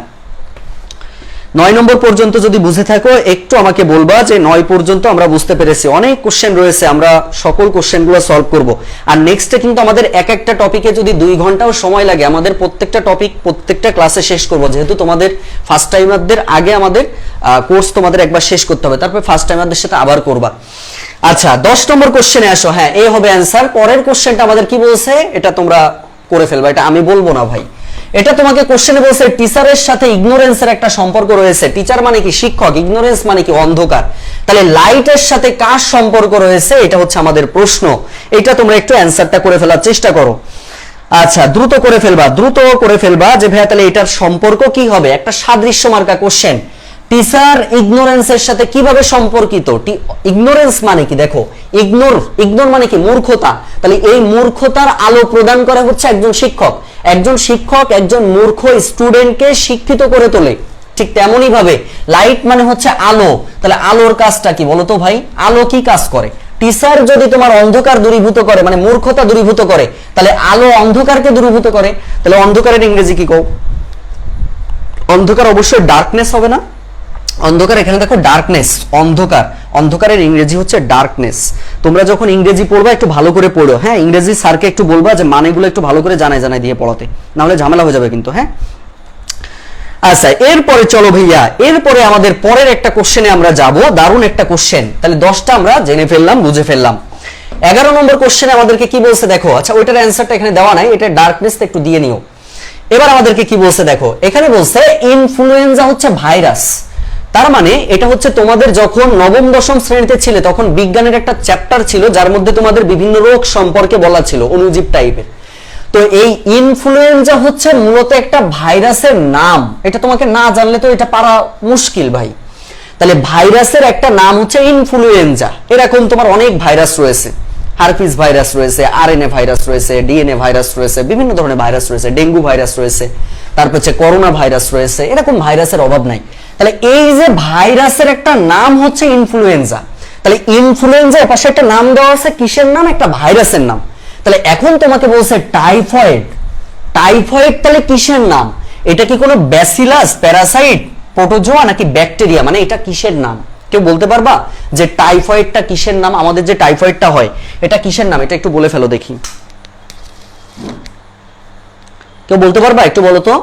9 নম্বর পর্যন্ত যদি বুঝে থাকো একটু আমাকে বলবা যে 9 পর্যন্ত আমরা বুঝতে পেরেছি। অনেক কোশ্চেন রয়েছে, আমরা সকল কোশ্চেনগুলো সলভ করব। আর নেক্সটে কিন্তু আমাদের এক একটা টপিকে যদি 2 ঘন্টাও সময় লাগে, আমাদের প্রত্যেকটা টপিক প্রত্যেকটা ক্লাসে শেষ করব, যেহেতু তোমাদের ফার্স্ট টাইমারদের আগে আমাদের কোর্স তোমাদের একবার শেষ করতে হবে, তারপর ফার্স্ট টাইমারদের সাথে আবার করবা। আচ্ছা 10 নম্বর কোশ্চেনে আসো। হ্যাঁ, এ হবে অ্যান্সার। পরের কোশ্চেনটা আমাদের কি বলছে এটা তোমরা করে ফেলবা, এটা আমি বলবো না ভাই। এটা তোমাকে কোশ্চেনে বলছে টিচারের সাথে ইগনোরেন্সের একটা সম্পর্ক রয়েছে। টিচার মানে কি? শিক্ষক। ইগনোরেন্স মানে কি? অন্ধকার। তাহলে লাইটের সাথে কার সম্পর্ক রয়েছে? এটা হচ্ছে আমাদের প্রশ্ন। এটা তোমরা একটু অ্যান্সারটা করে ফেলার চেষ্টা করো। আচ্ছা দ্রুত করে ফেলবা, দ্রুত করে ফেলবা যে ভাইয়া তাহলে এটার সম্পর্ক কি হবে? একটা সাদৃশ্য মার্কা কোশ্চেন। টিচার ইগনোরেন্সের সাথে কিভাবে সম্পর্কিত? ইগনোরেন্স মানে কি? দেখো ইগনোর মানে কি? মূর্খতা। তাহলে এই মূর্খতার আলো প্রদান করে হচ্ছে একজন শিক্ষক। একজন শিক্ষক একজন মূর্খ স্টুডেন্টকে শিক্ষিত করে তোলে। ঠিক তেমনই ভাবে লাইট মানে হচ্ছে আলো। তাহলে আলোর কাজটা কি বলো তো ভাই? আলো কি কাজ করে? টিচার যদি তোমার অন্ধকার দূরীভূত করে, মানে মূর্খতা দূরীভূত করে, তাহলে আলো অন্ধকারকে দূরীভূত করে। তাহলে অন্ধকারের ইংরেজি কি কও? অন্ধকার অবশ্যই ডার্কনেস হবে না? অন্ধকার, এখানে দেখো ডার্কনেস, অন্ধকার, অন্ধকারের ইংরেজি হচ্ছে ডার্কনেস। তোমরা যখন ইংরেজি পড়বা একটু ভালো করে পড়ো। হ্যাঁ, ইংরেজি স্যারকে একটু বলবা যে মানেগুলো একটু ভালো করে জানাই দিয়ে পড়াতে, না হলে ঝামেলা হয়ে যাবে কিন্তু। হ্যাঁ, আচ্ছা এরপরে চলো ভাইয়া, এরপরে আমাদের পরের একটা কোশ্চেনে আমরা যাব। দারুণ একটা কোশ্চেন। তাহলে 10টা আমরা জেনে ফেললাম, বুঝে ফেললাম। 11 নম্বর কোশ্চেনে আমাদেরকে কি বলছে দেখো। আচ্ছা ওইটার অ্যান্সারটা এখানে দেওয়া নাই, এটা ডার্কনেস একটু দিয়ে নিও। এবার আমাদেরকে কি বলছে দেখো, এখানে বলছে ইনফ্লুয়েঞ্জা হচ্ছে ভাইরাস। তার মানে এটা হচ্ছে তোমাদের যখন নবম দশম শ্রেণীতে ছিলে তখন বিজ্ঞানের একটা চ্যাপ্টার ছিল যার মধ্যে তোমাদের বিভিন্ন রোগ সম্পর্কে বলা ছিল, অণুজীব টাইপের। তো এই ইনফ্লুয়েঞ্জা হচ্ছে মূলত একটা ভাইরাসের নাম। এটা তোমাকে না জানলে তো এটা পারা মুশকিল ভাই। তাহলে ভাইরাসের একটা নাম হচ্ছে ইনফ্লুয়েঞ্জা। এরকম তোমার অনেক ভাইরাস রয়েছে, হারপিস ভাইরাস রয়েছে, আরএনএ ভাইরাস রয়েছে, ডিএনএ ভাইরাস রয়েছে, বিভিন্ন ধরনের ভাইরাস রয়েছে, ডেঙ্গু ভাইরাস রয়েছে, তারপর হচ্ছে করোনা ভাইরাস রয়েছে। এরকম ভাইরাসের অভাব নাই। তাহলে এই যে ভাইরাসের একটা নাম হচ্ছে ইনফ্লুয়েঞ্জা, তাহলে ইনফ্লুয়েঞ্জার পাশে একটা নাম দেওয়া আছে, কিসের নাম? একটা ভাইরাসের নাম। তাহলে এখন তোমাকে বলছে টাইফয়েড। টাইফয়েড তাহলে কিসের নাম? এটা কি কোনো ব্যাসিলাস, প্যারাসাইট, প্রোটোজোয়া নাকি ব্যাকটেরিয়া? মানে এটা কিসের নাম? কেউ বলতে পারবা যে টাইফয়েডটা কিসের নাম? আমাদের যে টাইফয়েডটা হয় এটা কিসের নাম? এটা একটু বলে ফেলো দেখি। কেউ বলতে পারবা? একটু বলো তো,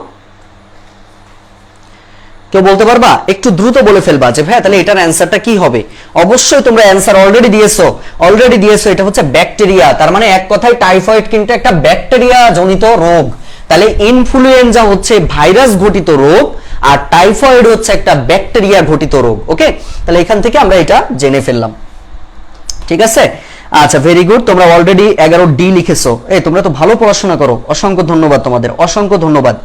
কেউ বলতে পারবা? একটু দ্রুত বলে ফেলবা যে ভাই তাহলে এটার অ্যান্সারটা কি হবে। অবশ্যই তোমরা অ্যান্সার অলরেডি দিয়েছো, এটা হচ্ছে ব্যাকটেরিয়া। তার মানে এক কথায় টাইফয়েড কিন্তু একটা ব্যাকটেরিয়া জনিত রোগ। তাহলে ইনফ্লুয়েঞ্জা হচ্ছে ভাইরাস ঘটিত রোগ, আর টাইফয়েড হচ্ছে একটা ব্যাকটেরিয়া ঘটিত রোগ। ওকে, তাহলে এখান থেকে আমরা এটা জেনে ফেললাম, ঠিক আছে। আচ্ছা, ভেরি গুড, তোমরা অলরেডি 11D লিখেছো। তোমরা তো ভালো পড়াশোনা করো, অসংখ্য ধন্যবাদ তোমাদের, অসংখ্য ধন্যবাদ।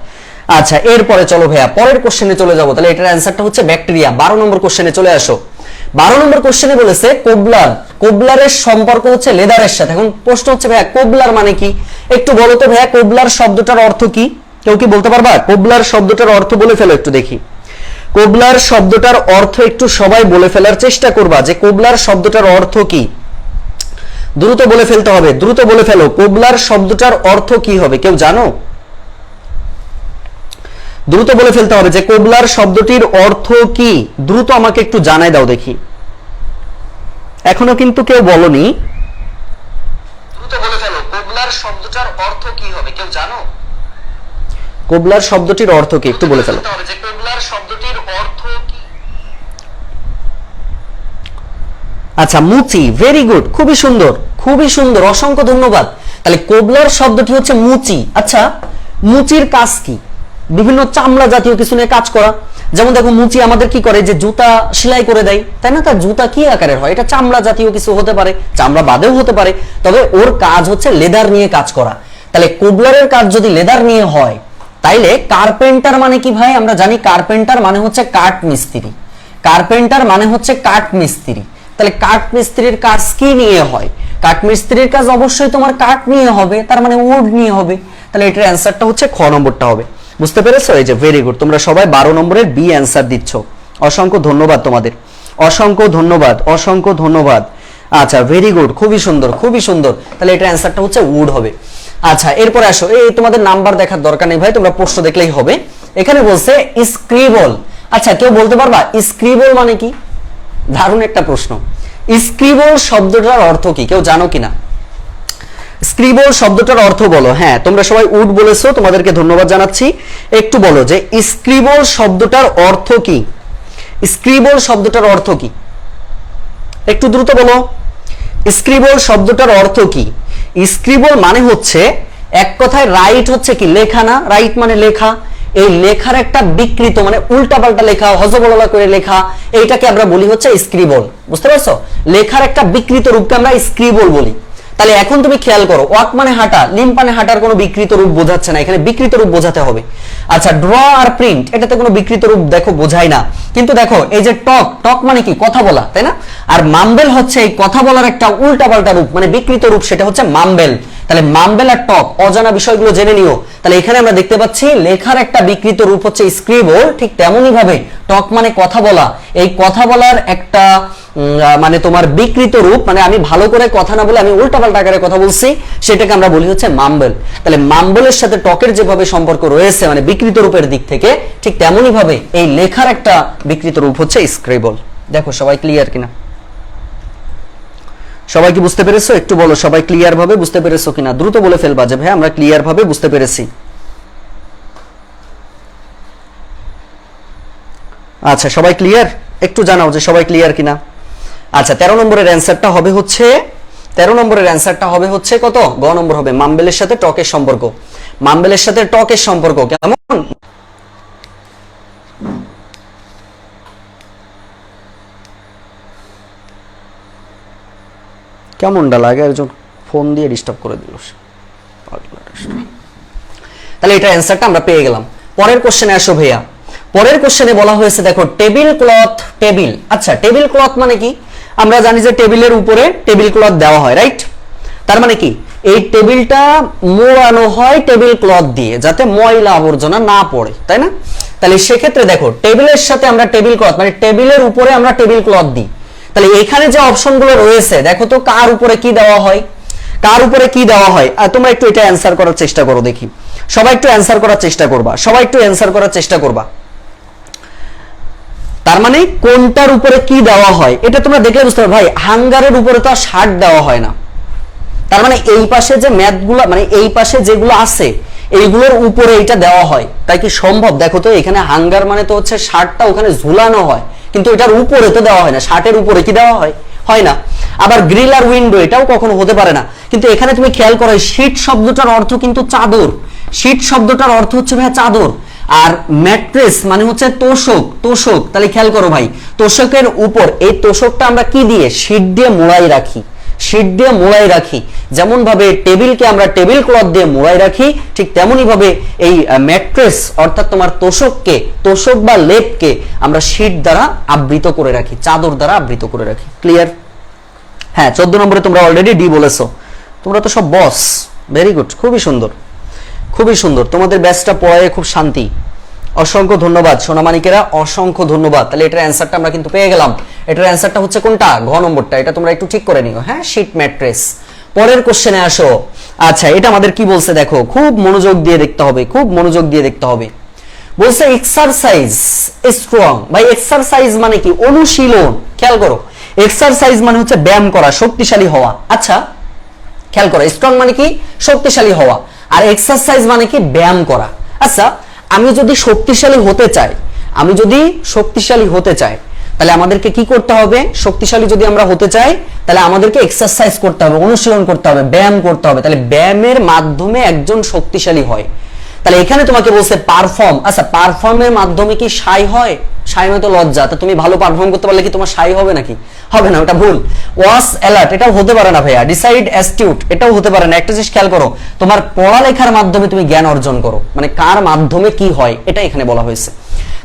আচ্ছা, এরপরে চলো ভাইয়া পরের কোশ্চেনে চলে যাবো। তাহলে এটার অ্যান্সারটা হচ্ছে ব্যাকটেরিয়া। 12 নম্বর কোশ্চেনে চলে আসো। 12 নম্বর কোশ্চেনে বলেছে কোবলারের সম্পর্ক হচ্ছে লেদারের সাথে। এখন প্রশ্ন হচ্ছে ভাইয়া কোবলার মানে কি? একটু বলো তো ভাইয়া, কোবলার শব্দটার অর্থ কি? কেউ কি বলতে পারবা? কোবলার শব্দটার অর্থ বলে ফেলো একটু দেখি। কোবলার শব্দটার অর্থ একটু সবাই বলে ফেলার চেষ্টা করবা যে কোবলার শব্দটার অর্থ কি। দ্রুত বলে ফেলতে হবে, দ্রুত বলে ফেলো। কোবলার শব্দটার অর্থ কি হবে? কেউ জানো? দ্রুত বলে ফেলতে হবে যে কোবলার শব্দটির অর্থ কি। দ্রুত আমাকে একটু জানাই দাও দেখি। এখনো কিন্তু কেউ বলনি। দ্রুত বলে ফেলো, কোবলার শব্দটার অর্থ কি হবে? কেউ জানো? কোবলার শব্দটির অর্থ কি একটু বলে ফেলো। যে কোবলার শব্দটির অর্থ কি? আচ্ছা, মুচি। ভেরি গুড, খুবই সুন্দর, খুবই সুন্দর, অসংখ্য ধন্যবাদ। তাহলে কোবলার শব্দটি হচ্ছে মুচি। আচ্ছা, মুচির কাজ কি? বিভিন্ন চামড়া জাতীয় কিছু নিয়ে কাজ করা। যেমন দেখো, মুচি আমাদের কি করে, যে জুতা সেলাই করে দেয়, তাই না? তার জুতা কি আকারের হয়? এটা চামড়া জাতীয় কিছু হতে পারে, চামড়া বাদেও হতে পারে, তবে ওর কাজ হচ্ছে লেদার নিয়ে কাজ করা। তাহলে কোবলারের কাজ যদি লেদার নিয়ে হয়, তাইলে কার্পেন্টার মানে কি ভাই? আমরা জানি কার্পেন্টার মানে হচ্ছে কাঠ মিস্ত্রি। কার্পেন্টার মানে হচ্ছে কাঠ মিস্ত্রি। তাহলে কাঠ মিস্ত্রির কাজ কি নিয়ে হয়? কাঠ মিস্ত্রির কাজ অবশ্যই তোমার কাঠ নিয়ে হবে, তার মানে উড নিয়ে হবে। তাহলে এটার অ্যান্সারটা হচ্ছে খ নম্বরটা হবে। বুঝতে পেরেছো? এই যে ভেরি গুড, তোমরা সবাই 12 নম্বরের বি অ্যান্সার দিচ্ছ। অসংখ্য ধন্যবাদ তোমাদের, অসংখ্য ধন্যবাদ, অসংখ্য ধন্যবাদ। আচ্ছা, ভেরি গুড, খুবই সুন্দর, খুবই সুন্দর। তাহলে এটার অ্যান্সারটা হচ্ছে উড হবে। আচ্ছা, এরপরে আসো। তোমাদের নাম্বার দেখার দরকার নেই ভাই, তোমরা প্রশ্ন দেখলেই হবে। এখানে বলছে স্ক্রিবল। আচ্ছা, কেউ বলতে পারবা স্ক্রিবল মানে কি? দারুণ একটা প্রশ্ন। স্ক্রিবল শব্দটার অর্থ কি? কেউ জানো কিনা? স্ক্রিবল শব্দটার অর্থ বলো। হ্যাঁ, তোমরা সবাই উড বলেছো, তোমাদেরকে ধন্যবাদ জানাচ্ছি। একটু বলো যে স্ক্রিবল শব্দটার অর্থ কি? স্ক্রিবল শব্দটার অর্থ কি? একটু দ্রুত বলো। স্ক্রিবল শব্দটার অর্থ কি? স্ক্রিবল মানে হচ্ছে এক কথায় রাইট হচ্ছে কি লেখা না? রাইট মানে লেখা। এই লেখার একটা বিকৃত মানে উল্টাপাল্টা লেখা, হজবরলা করে লেখা, এইটাকে আমরা বলি হচ্ছে স্ক্রিবল। বুঝতে পারছো? লেখার একটা বিকৃত রূপকে আমরা স্ক্রিবল বলি। তাহলে এখন তুমি খেয়াল করো, ওয়াক মানে হাঁটা, লিম্প মানে হাঁটার কোনো বিকৃত রূপ বোঝাচ্ছে না, এখানে বিকৃত রূপ বোঝাতে হবে। আচ্ছা, ড্র আর প্রিন্ট, এটাতে কোনো বিকৃত রূপ দেখো বোঝায় না। কিন্তু দেখো এই যে টক, টক মানে কি? কথা বলা, তাই না? আর মাম্বেল হচ্ছে এই কথা বলার একটা উল্টাপাল্টা রূপ মানে বিকৃত রূপ, সেটা হচ্ছে মাম্বেল। তাহলে মাম্বেল আর টক, অজানা বিষয়গুলো জেনে নিও। তাহলে এখানে আমরা দেখতে পাচ্ছি লেখার একটা বিকৃত রূপ হচ্ছে স্ক্রিবল, ঠিক তেমনই ভাবে টক মানে কথা বলা, এই কথা বলার একটা মানে তোমার বিকৃত রূপ, মানে আমি ভালো করে কথা না বলে আমি উল্টাপাল্টা আকারে কথা বলছি, সেটাকে আমরা বলি হচ্ছে মাম্বেল। তাহলে মাম্বেলের সাথে টকের যেভাবে সম্পর্ক রয়েছে মানে বিকৃত রূপের দিক থেকে, ঠিক তেমনই ভাবে এই লেখার একটা বিকৃত রূপ হচ্ছে স্ক্রিবল। দেখো সবাই ক্লিয়ার কিনা? সবাই কি বুঝতে পেরেছো? একটু বলো সবাই ক্লিয়ার ভাবে বুঝতে পেরেছো কিনা। দ্রুত বলে ফেলবা যে ভাই আমরা ক্লিয়ার ভাবে বুঝতে পেরেছি। আচ্ছা, সবাই ক্লিয়ার? একটু জানাও যে সবাই ক্লিয়ার কিনা। আচ্ছা, 13 নম্বরের অ্যান্সারটা হবে হচ্ছে 13 নম্বরের অ্যান্সারটা হবে হচ্ছে কত? গ নম্বর হবে, মাম্বেলের সাথে টকের সম্পর্ক। মাম্বেলের সাথে টকের সম্পর্ক কেমন? কেমনটা লাগে? একজন ফোন দিয়ে ডিস্টার্ব করে দিল। তাহলে এটা অ্যান্সারটা আমরা পেয়ে গেলাম। পরের কোশ্চেনে আসো ভাইয়া। পরের কোশ্চেনে বলা হয়েছে দেখো টেবিল ক্লথ। টেবিল, আচ্ছা টেবিল ক্লথ মানে কি? আমরা জানি যে টেবিলের উপরে টেবিল ক্লথ দেওয়া হয়, রাইট? তার মানে কি এই টেবিলটা মোড়ানো হয় টেবিল ক্লথ দিয়ে, যাতে ময়লা আবর্জনা না পড়ে, তাই না? তাহলে সেক্ষেত্রে দেখো টেবিলের সাথে আমরা টেবিল ক্লথ মানে টেবিলের উপরে আমরা টেবিল ক্লথ দিই। তাহলে এখানে যে অপশনগুলো রয়েছে দেখো তো কার উপরে কি দেওয়া হয়, কার উপরে কি দেওয়া হয়। আর তোমরা একটু এটা অ্যান্সার করার চেষ্টা করো দেখি। সবাই একটু অ্যান্সার করার চেষ্টা করবা, সবাই একটু অ্যান্সার করার চেষ্টা করবা। তার মানে কোনটার উপরে কি দেওয়া হয় এটা তোমরা দেখলে বুঝতে পারবে। ভাই হাঙ্গারের উপরে তো শার্ট দেওয়া হয় না, তার মানে এই পাশে যে ম্যাথগুলো মানে এই পাশে যেগুলো আছে এইগুলোর উপরে এটা দেওয়া হয়, তাই কি সম্ভব? দেখো তো, এখানে হাঙ্গার মানে তো হচ্ছে শার্টটা ওখানে ঝুলানো হয়, কিন্তু এটার উপরে তো দেওয়া হয় না। শার্টের উপরে কি দেওয়া হয়? হয় না। আবার গ্রিল আর উইন্ডো এটাও কখনো হতে পারে না। কিন্তু এখানে তুমি খেয়াল করো, শীট শব্দটার অর্থ কিন্তু চাদর। শীট শব্দটার অর্থ হচ্ছে ভাইয়া চাদর। আর ম্যাট্রেস মানে হচ্ছে তোষক। তোষক, তাহলে খেয়াল করো ভাই, তোষকের উপর, এই তোষকটা আমরা কি দিয়ে? শীট দিয়ে মোড়াই রাখি। শীট দিয়ে মোড়াই রাখি। যেমন ভাবে টেবিলকে আমরা টেবিল ক্লথ দিয়ে মোড়াই রাখি, ঠিক তেমনি ভাবে এই ম্যাট্রেস অর্থাৎ তোমার তোষককে, তোষক বা লেপকে আমরা শীট দ্বারা আবৃত করে রাখি, চাদর দ্বারা আবৃত করে রাখি। ক্লিয়ার? হ্যাঁ, 14 নম্বরে তোমরা অলরেডি ডি বলেছো। তোমরা তো সব বস। ভেরি গুড, খুবই সুন্দর, খুবই সুন্দর। তোমাদের ব্যাচটা পড়ায় খুব শান্তি। অসংখ্য ধন্যবাদ সোনামানিকেরা, অসংখ্য ধন্যবাদ। তাহলে এটার অ্যান্সারটা আমরা কিন্তু পেয়ে গেলাম। এটার অ্যান্সারটা হচ্ছে কোনটা? ঘ নম্বরটা। এটা তোমরা একটু ঠিক করে নিও। হ্যাঁ, শীট ম্যাট্রেস। পরের কোশ্চেনে আসো। আচ্ছা, এটা আমাদের কি বলছে দেখো, খুব মনোযোগ দিয়ে দেখতে হবে, খুব মনোযোগ দিয়ে দেখতে হবে। বলছে এক্সারসাইজ স্ট্রং। ভাই এক্সারসাইজ মানে কি? অনুশীলন। খেয়াল করো, এক্সারসাইজ মানে হচ্ছে ব্যায়াম করা, শক্তিশালী হওয়া। আচ্ছা খেয়াল করো, স্ট্রং মানে কি? শক্তিশালী হওয়া। আর এক্সারসাইজ মানে কি? ব্যায়াম করা। আচ্ছা, আমি যদি শক্তিশালী হতে চাই, আমি যদি শক্তিশালী হতে চাই, তাহলে আমাদেরকে কি করতে হবে? শক্তিশালী যদি আমরা হতে চাই, তাহলে আমাদেরকে এক্সারসাইজ করতে হবে, অনুশীলন করতে হবে, ব্যায়াম করতে হবে। তাহলে ব্যায়ামের মাধ্যমে একজন শক্তিশালী হয়। তাহলে এখানে তোমাকে বলছে পারফর্ম। আচ্ছা, পারফর্মের মাধ্যমে কি সাই হয়? সাই মানে তো লজ্জা। তো তুমি ভালো পারফর্ম করতে পারলে কি তোমার সাই হবে নাকি? হবে না, ওটা ভুল। ওয়াস অ্যালার্ট, এটাও হতে পারে না ভাইয়া। ডিসাইড অ্যাস্টিউট, এটাও হতে পারে না। একটা জিনিস খেয়াল করো, তোমার পড়ালেখার মাধ্যমে তুমি জ্ঞান অর্জন করো, মানে কার মাধ্যমে কি হয় এটা এখানে বলা হয়েছে।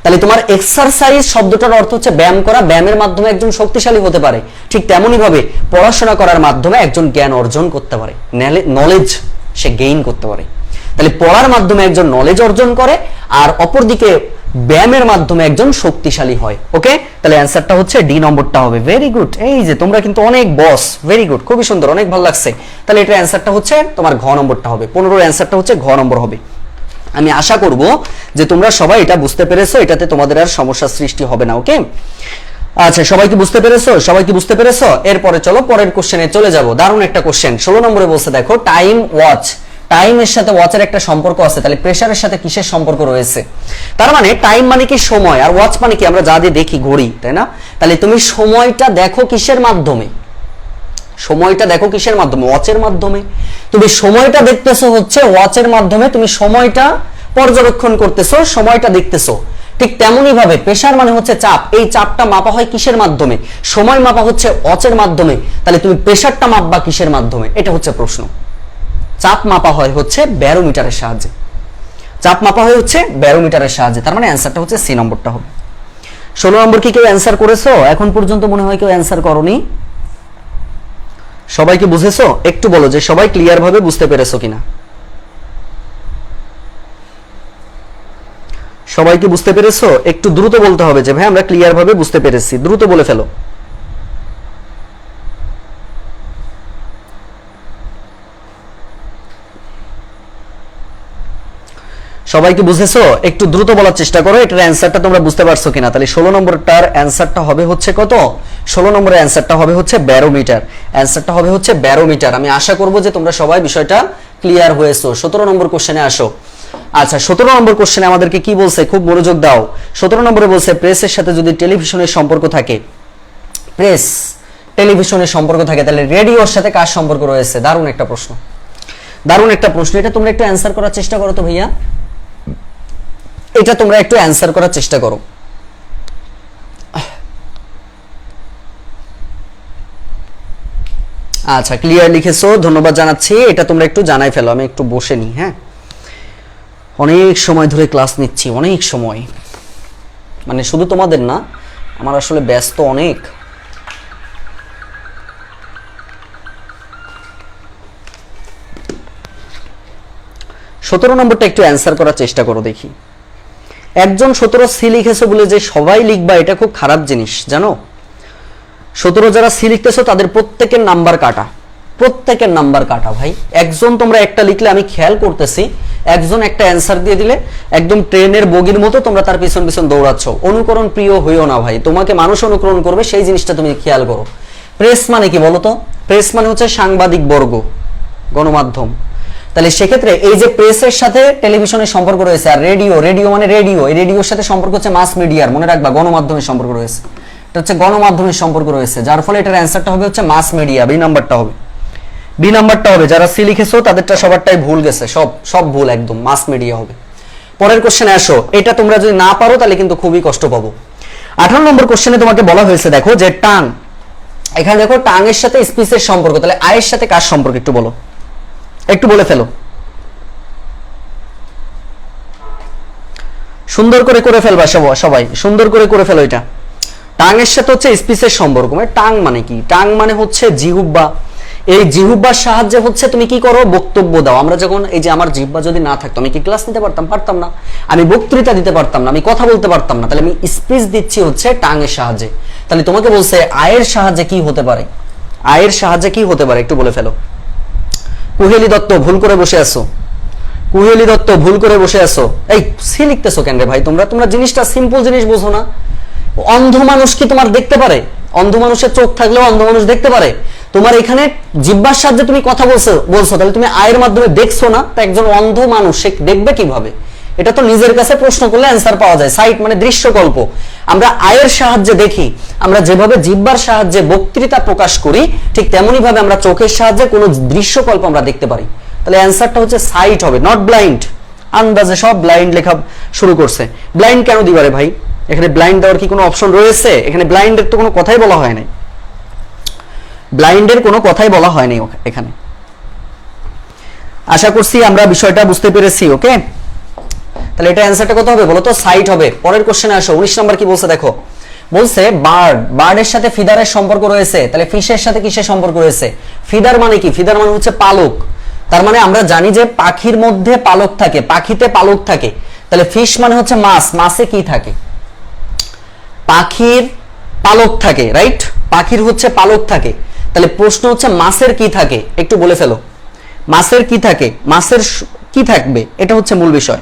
তাহলে তোমার এক্সারসাইজ শব্দটার অর্থ হচ্ছে ব্যায়াম করা, ব্যায়ামের মাধ্যমে একজন শক্তিশালী হতে পারে। ঠিক তেমনই ভাবে পড়াশোনা করার মাধ্যমে একজন জ্ঞান অর্জন করতে পারে, নলেজ সে গেইন করতে পারে। তাহলে পড়ার মাধ্যমে একজন নলেজ অর্জন করে, আর অপরদিকে ব্যায়ামের মাধ্যমে একজন শক্তিশালী হয়। ওকে, তাহলে অ্যান্সারটা হচ্ছে ডি নম্বরটা হবে। Very good. এই যে তোমরা কিন্তু অনেক বস। ভেরি গুড, খুবই সুন্দর, অনেক ভালো লাগছে। তাহলে এটার অ্যান্সারটা হচ্ছে তোমার ঘ নম্বরটা হবে। 15 অ্যান্সারটা হচ্ছে ঘ নম্বর হবে। আমি আশা করব যে তোমরা সবাই এটা বুঝতে পেরেছো, এটাতে তোমাদের আর সমস্যা সৃষ্টি হবে না। ওকে, আচ্ছা, সবাই কি বুঝতে পেরেছো? সবাই কি বুঝতে পেরেছো? এরপরে চলো পরের কোশ্চেনে চলে যাব। দারুণ একটা কোশ্চেন। 16 নম্বরে বলছে দেখো, টাইম ওয়াচ। টাইমের সাথে ওয়াচের একটা সম্পর্ক আছে, তাহলে প্রেসারের সাথে কিসের সম্পর্ক রয়েছে? তার মানে টাইম মানে কি? সময়। আর ওয়াচ মানে কি? আমরা যা দিয়ে দেখি, ঘড়ি, তাই না? তাহলে তুমি সময়টা দেখো কিসের মাধ্যমে? সময়টা দেখো কিসের মাধ্যমে? ওয়াচের মাধ্যমে। তুমি সময়টা দেখতেছো হচ্ছে ওয়াচের মাধ্যমে, তুমি সময়টা পর্যবেক্ষণ করতেছো, সময়টা দেখতেছো। ঠিক তেমনি ভাবে প্রেসার মানে হচ্ছে চাপ। এই চাপটা মাপা হয় কিসের মাধ্যমে? সময় মাপা হচ্ছে ওয়াচের মাধ্যমে। তাহলে তুমি প্রেসারটা মাপবা কিসের মাধ্যমে? এটা হচ্ছে প্রশ্ন। চাপ মাপা হয় হচ্ছে ব্যারোমিটারের সাহায্যে। চাপ মাপা হয় হচ্ছে ব্যারোমিটারের সাহায্যে। তার মানে অ্যান্সারটা হচ্ছে সি নম্বরটা হবে। 16 নম্বর কি কেউ অ্যান্সার করেছো? এখন পর্যন্ত মনে হয় কেউ অ্যান্সার করনি। সবাই কি বুঝেছো? একটু বলো যে সবাই ক্লিয়ার ভাবে বুঝতে পেরেছো কিনা। সবাই কি বুঝতে পেরেছো? একটু দ্রুত বলতে হবে যে ভাই আমরা ক্লিয়ার ভাবে বুঝতে পেরেছি। দ্রুত বলে ফেলো। সবাই কি বুঝেছো? একটু দ্রুত বলার চেষ্টা করো, এটার অ্যান্সারটা তোমরা বুঝতে পারছো কিনা। তাহলে 16 নম্বরটার অ্যান্সারটা হবে হচ্ছে কত? 16 নম্বরের অ্যান্সারটা হবে হচ্ছে ব্যারোমিটার। অ্যান্সারটা হবে হচ্ছে ব্যারোমিটার। আমি আশা করব যে তোমরা সবাই বিষয়টা ক্লিয়ার হয়েছো। 17 নম্বর কোশ্চেনে আসো। আচ্ছা, 17 নম্বর কোশ্চেনে আমাদেরকে কি বলছে? খুব মনোযোগ দাও। 17 নম্বরে বলছে প্রেসের সাথে যদি টেলিভিশনের সম্পর্ক থাকে, প্রেস টেলিভিশনের সম্পর্ক থাকে, তাহলে রেডিওর সাথে কার সম্পর্ক রয়েছে? দারুণ একটা প্রশ্ন, দারুণ একটা প্রশ্ন। এটা তোমরা একটু অ্যান্সার করার চেষ্টা করো তো ভাইয়া, এটা তোমরা একটু অ্যান্সার করার চেষ্টা করো। আচ্ছা, ক্লিয়ার লিখেছো, ধন্যবাদ জানাচ্ছি। এটা তোমরা একটু জানাই ফেলো। আমি একটু বসে নি। হ্যাঁ, অনেক সময় ধরে ক্লাস নিচ্ছি, অনেক সময়, মানে শুধু তোমাদের না, আমার আসলে ব্যস্ত অনেক। সতেরো নম্বরটা একটু অ্যান্সার করার চেষ্টা করো দেখি। একজন 17 সি লিখেছো বলে যে সবাই লিখবা, এটা খুব খারাপ জিনিস জানো। 17 যারা সি লিখতেছো তাদের প্রত্যেকের নাম্বার কাটা, প্রত্যেকের নাম্বার কাটা ভাই। একজন তোমরা একটা লিখলে আমি খেয়াল করতেছি, একজন একটা অ্যান্সার দিয়ে দিলে একদম ট্রেনের বগির মতো তোমরা তার পিছন পিছন দৌড়াচ্ছ। অনুকরণ প্রিয় হইও না ভাই, তোমাকে মানুষ অনুকরণ করবে সেই জিনিসটা তুমি খেয়াল করো। প্রেস মানে কি বলো তো? প্রেস মানে হচ্ছে সাংবাদিক বর্গ, গণমাধ্যম। তাহলে সেক্ষেত্রে এই যে প্রেসের সাথে টেলিভিশনের সম্পর্ক রয়েছে, আর রেডিও, রেডিও মানে রেডিও, এই রেডিওর সাথে সম্পর্ক হচ্ছে মাস মিডিয়ার, মনে রাখবা গণমাধ্যমের সম্পর্ক রয়েছে, এটা হচ্ছে গণমাধ্যমের সম্পর্ক রয়েছে, যার ফলে এটার অ্যান্সারটা হবে হচ্ছে মাস মিডিয়া, বি নাম্বারটা হবে, বি নাম্বারটা হবে। যারা সি লিখেছো তাদেরটা সবারটাই ভুল গেছে, সব ভুল একদম, মাস মিডিয়া হবে। পরের কোশ্চেনে আসো, এটা তোমরা যদি না পারো তাহলে কিন্তু খুবই কষ্ট পাবো। 18 নম্বর কোশ্চেনে তোমাকে বলা হয়েছে দেখো যে টাং, এখানে দেখো টাং এর সাথে স্পিচের সম্পর্ক, তাহলে আয়ের সাথে কার সম্পর্ক একটু বলো, একটু বলে ফেলো, সুন্দর করে ফেলবা সবাই সুন্দর করে ফেলো। এটা টাং এর সাথে হচ্ছে স্পিচের সম্পর্ক, মানে টাং মানে কি, টাং মানে হচ্ছে জিহ্বা, এই জিহ্বার সাহায্যে হচ্ছে তুমি কি করো, বক্তব্য দাও। আমরা যখন এই যে আমার জিহ্বা যদি না থাকতো আমি কি ক্লাস নিতে পারতাম? পারতাম না। আমি বক্তৃতা দিতে পারতাম না, আমি কথা বলতে পারতাম না, তাহলে আমি স্পিচ দিচ্ছি হচ্ছে টাং এর সাহায্যে। তাহলে তোমাকে বলছে আয়ের সাহায্যে কি হতে পারে, আয়ের সাহায্যে কি হতে পারে একটু বলে ফেলো। কুহেলি দত্ত ভুল করে বসে আছো, কুহেলি দত্ত ভুল করে বসে আছো। এই সি লিখতেছো কেন রে ভাই? তোমরা জিনিসটা সিম্পল জিনিস বোঝো না। অন্ধ মানুষ কি তোমার দেখতে পারে? অন্ধ মানুষের চোখ থাকলেও অন্ধ মানুষ দেখতে পারে। তোমার এখানে জিহ্বার সাহায্যে তুমি কথা বলছো, তাহলে তুমি আয়ের মাধ্যমে দেখছো না, তা একজন অন্ধ মানুষ সে দেখবে কিভাবে? এটা তো নিজের কাছে প্রশ্ন করলে অ্যান্সার পাওয়া যায়। সাইট মানে দৃশ্যকল্প, আমরা আয়ের সাহায্যে দেখি। আমরা যেভাবে জিহ্বার সাহায্যে বক্তৃতা প্রকাশ করি, ঠিক তেমনি ভাবে আমরা চোখের সাহায্যে কোনো দৃশ্যকল্প আমরা দেখতে পারি। তাহলে অ্যান্সারটা হচ্ছে সাইট হবে, নট ব্লাইন্ড। আন্দাজে সব ব্লাইন্ড লেখা শুরু করছে। ব্লাইন্ড কেন দিবারে ভাই? এখানে ব্লাইন্ড দেওয়ার কি কোনো অপশন রয়েছে? এখানে ব্লাইন্ডের তো কোনো কথাই বলা হয় নাই, ব্লাইন্ডের কোনো কথাই বলা হয় নাই এখানে। আশা করছি আমরা বিষয়টা বুঝতে পেরেছি। ওকে, তাহলে এটা অ্যান্সারটা কত হবে বলো তো? সাইট হবে। পরের কোশ্চেনে আসো, 19 নম্বর কি বলছে দেখো, বলছে বার্ডের সাথে ফিদারের সম্পর্ক রয়েছে, তাহলে ফিশের সাথে কিসের সম্পর্ক রয়েছে? ফিদার মানে কি? ফিদার মানে হচ্ছে পালক। তার মানে আমরা জানি যে পাখির মধ্যে পালক থাকে, পাখিতে পালক থাকে। তাহলে ফিশ মানে হচ্ছে মাছ, মাছে কি থাকে? পাখির পালক থাকে, রাইট? পাখির হচ্ছে পালক থাকে। তাহলে প্রশ্ন হচ্ছে মাছের কি থাকে একটু বলে ফেলো। মাছের কি থাকে? মাছের কি থাকবে, এটা হচ্ছে মূল বিষয়।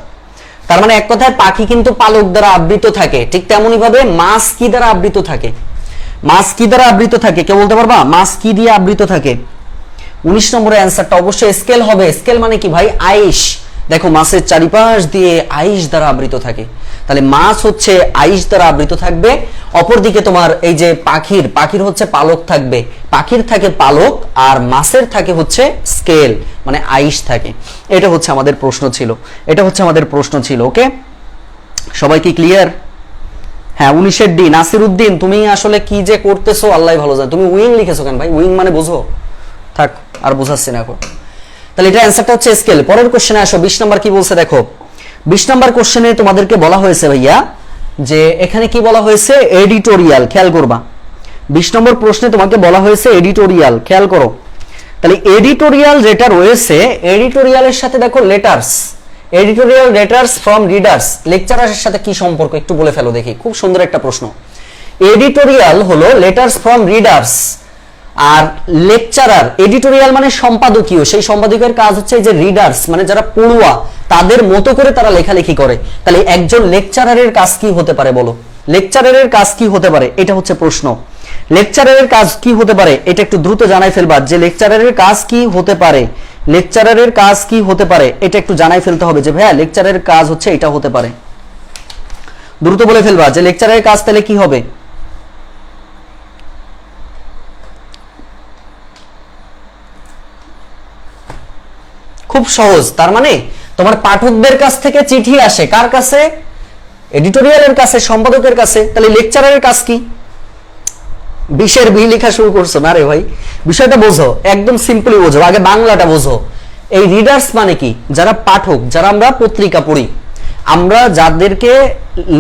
তার মানে এক কথায় পাখি কিন্তু পালক দ্বারা আবৃত থাকে, ঠিক তেমনি ভাবে মাছ কি দ্বারা আবৃত থাকে? মাছ কি দ্বারা আবৃত থাকে কেউ বলতে পারবা? মাছ কি দিয়ে আবৃত থাকে? 19 নম্বরের অ্যান্সারটা অবশ্যই স্কেল হবে। স্কেল মানে কি ভাই? আইস। দেখো মাছের চারিপাশ দিয়ে আইস দ্বারা আবৃত থাকে, তাহলে মাছ হচ্ছে আইস দ্বারা আবৃত থাকবে। অপরদিকে তোমার এই যে পাখির হচ্ছে পালক থাকবে, পাখির থাকে পালক, আর মাছের থাকে হচ্ছে স্কেল মানে আইস থাকে। এটা হচ্ছে আমাদের প্রশ্ন ছিল, এটা হচ্ছে আমাদের প্রশ্ন ছিল। ওকে, সবাই কি ক্লিয়ার? হ্যাঁ, 19-এর ডি। নাসির উদ্দিন, তুমি আসলে কি যে করতেছো আল্লাহ ভালো জানে। তুমি উইং লিখেছো কেন ভাই? উইং মানে বোঝো, থাক আর বোঝাচ্ছি না এখন। তাহলে এটা অ্যান্সারটা হচ্ছে স্কেল। পরের কোশ্চেনে আসো, 20 নাম্বার কি বলছে দেখো। 20 নাম্বার কোশ্চেনে তোমাদেরকে বলা হয়েছে ভাইয়া যে এখানে কি বলা হয়েছে? এডিটোরিয়াল। খেয়াল করবা, 20 নম্বর প্রশ্নে তোমাকে বলা হয়েছে এডিটোরিয়াল, খেয়াল করো। তাহলে এডিটোরিয়াল যেটা রয়েছে, এডিটোরিয়ালের সাথে দেখো letters, editorial letters from readers, লেকচারারের সাথে কি সম্পর্ক একটু বলে ফেলো দেখি। খুব সুন্দর একটা প্রশ্ন। এডিটোরিয়াল হলো লেটার্স ফ্রম রিডার্স, আর লেকচারার, এডিটোরিয়াল মানে সম্পাদকীয়, সেই সম্পাদকীয়ের কাজ হচ্ছে যে রিডার্স মানে যারা পড়ুয়া তাদের মতো করে তারা লেখালেখি করে। তাহলে একজন লেকচারারের কাজ কি হতে পারে বলো? লেকচারারের কাজ কি হতে পারে, এটা হচ্ছে প্রশ্ন। লেকচারারের কাজ কি হতে পারে এটা একটু দ্রুত জানাই ফেলবা, যে লেকচারারের কাজ কি হতে পারে, লেকচারারের কাজ কি হতে পারে এটা একটু জানাই ফেলতে হবে যে ভাইয়া লেকচারারের কাজ হচ্ছে এটা হতে পারে। দ্রুত বলে ফেলবা যে লেকচারারের কাজ তাহলে কি হবে। খুব সহজ। তার মানে তোমার পাঠকদের কাছ থেকে চিঠি আসে কার কাছে? এডিটোরিয়ালের কাছে, সম্পাদকের কাছে। তাহলে লেকচারারের কাজ কি? 20-এর বি লেখা শুরু করছো না রে ভাই? বিষয়টা বোঝো, একদম সিম্পলি বোঝো, আগে বাংলাটা বোঝো। এই রিডার্স মানে কি? যারা পাঠক, যারা আমরা পত্রিকা পড়ি, আমরা যাদেরকে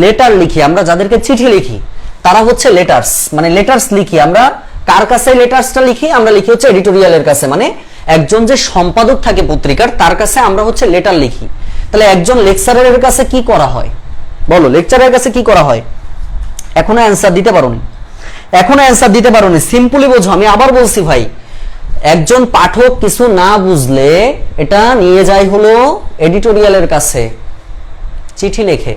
লেটার লিখি, আমরা যাদেরকে চিঠি লিখি, তারা হচ্ছে লেটার্স, মানে লেটার্স লিখি আমরা। কার কাছে লেটার্সটা লিখি? আমরা লিখি হচ্ছে এডিটোরিয়ালের কাছে, মানে একজন যে সম্পাদক থাকে পত্রিকার তার কাছে আমরা হচ্ছে লেটার লিখি। তাহলে একজন লেকচারারের কাছে কি করা হয় বলো? লেকচারারের কাছে কি করা হয়? এখনো অ্যান্সার দিতে পারোনি, এখনো অ্যান্সার দিতে পারোনি। সিম্পলি বোঝো, আমি আবার বলছি ভাই, একজন পাঠক কিছু না বুঝলে এটা নিয়ে যায় হলো এডিটোরিয়ালের কাছে, চিঠি লেখে।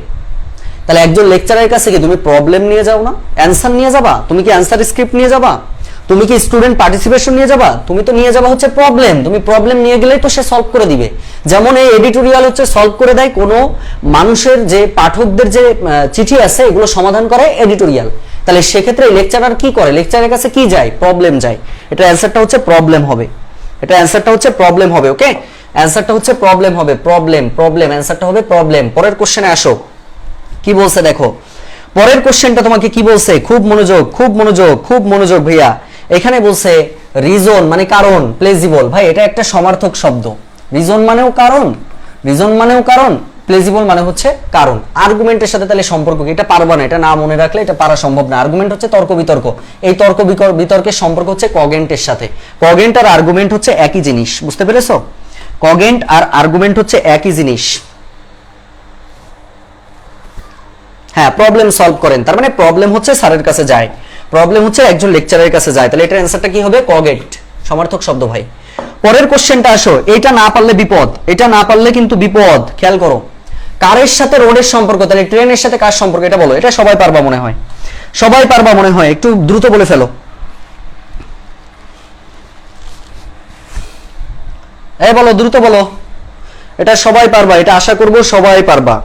তাহলে একজন লেকচারের কাছে কি তুমি প্রবলেম নিয়ে যাও না? অ্যান্সার নিয়ে যাবা? তুমি কি অ্যান্সার স্ক্রিপ্ট নিয়ে যাবা? তুমি কি স্টুডেন্ট পার্টিসিপেশন নিয়ে যাবা? তুমি তো নিয়ে যাবা হচ্ছে প্রবলেম। তুমি প্রবলেম নিয়ে গেলেই তো সে সলভ করে দিবে। যেমন এই এডিটোরিয়াল হচ্ছে সলভ করে দেয় কোনো মানুষের যে পাঠকদের যে চিঠি আছে এগুলো সমাধান করে এডিটোরিয়াল। তাহলে সেক্ষেত্রে লেকচারার কি করে? লেকচারের কাছে কি যায়? প্রবলেম যায়। এটা অ্যান্সারটা হচ্ছে প্রবলেম হবে। এটা অ্যান্সারটা হচ্ছে প্রবলেম হবে। ওকে, অ্যান্সারটা হচ্ছে প্রবলেম হবে। প্রবলেম প্রবলেম অ্যান্সারটা হবে প্রবলেম। পরের কোশ্চেনে আসো, কি বলছে দেখো। পরের কোশ্চেনটা তোমাকে কি বলছে? খুব মনোযোগ, খুব মনোযোগ, খুব মনোযোগ ভাইয়া। এখানে বলছে রিজন মানে কারণ, প্লেজিবল। ভাই এটা একটা সমার্থক শব্দ। রিজন মানেও কারণ, রিজন মানেও কারণ, প্লেজিবল মানে হচ্ছে কারণ। আর্গুমেন্টের সাথে তাহলে সম্পর্ক কি? এটা পারবা না, এটা না মনে রাখলে এটা পারা সম্ভব না। আর্গুমেন্ট হচ্ছে তর্ক বিতর্ক। এই তর্ক বিতর্কের সম্পর্ক হচ্ছে কগেন্টের সাথে। কগেন্ট আর আর্গুমেন্ট হচ্ছে একই জিনিস, বুঝতে পেরেছো? কগেন্ট আর আর্গুমেন্ট হচ্ছে একই জিনিস। হ্যাঁ, প্রবলেম সলভ করেন, তার মানে প্রবলেম হচ্ছে স্যারের কাছে যায়, প্রবলেম হচ্ছে একজন লেকচারের কাছে যায়। তাহলে এটার অ্যান্সারটা কি হবে? কগেন্ট, সমার্থক শব্দ ভাই। পরের কোশ্চেনটা আসো, এটা না পারলে বিপদ, এটা না পারলে কিন্তু বিপদ। খেয়াল করো, কারের সাথে রোডের সম্পর্ক, তাহলে ট্রেনের সাথে কার সম্পর্ক এটা বলো। এটা সবাই পারবা মনে হয়, সবাই পারবা মনে হয়। একটু দ্রুত বলে ফেলো। এই বলো, দ্রুত বলো। এটা সবাই পারবা, এটা আশা করব সবাই পারবা।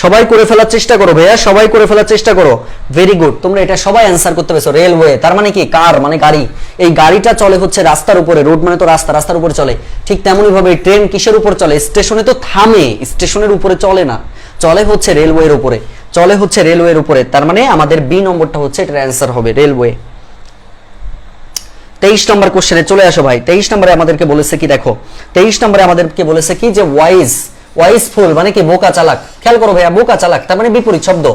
সবাই করে ফেলার চেষ্টা করো ভাইয়া, সবাই করে ফেলার চেষ্টা করো। ভেরি গুড, তোমরা এটা সবাই অ্যান্সার করতে পেরেছো। রেলওয়ে তার মানে কি? কার মানে গাড়ি। এই গাড়িটা চলে হচ্ছে রাস্তার উপরে, রোড মানে তো রাস্তা, রাস্তার উপরে চলে। ঠিক তেমনই ভাবে ট্রেন কিসের উপর চলে? স্টেশনে তো থামে, স্টেশনের উপরে চলে না, চলে হচ্ছে রেলওয়ের উপরে, চলে হচ্ছে রেলওয়ের উপরে। তার মানে আমাদের বি নম্বরটা হচ্ছে এটার অ্যান্সার হবে রেলওয়ে। 23 নম্বর কোশ্চেনে চলে আসো ভাই। 23 নম্বরে আমাদেরকে বলেছে কি দেখো, 23 নম্বরে আমাদেরকে বলেছে কি যে ওয়াইজ, ওয়াইজফুল মানে কি? বোকা চালাক। খেয়াল করো ভাইয়া, বোকা চালাক তার মানে বিপরীত শব্দ।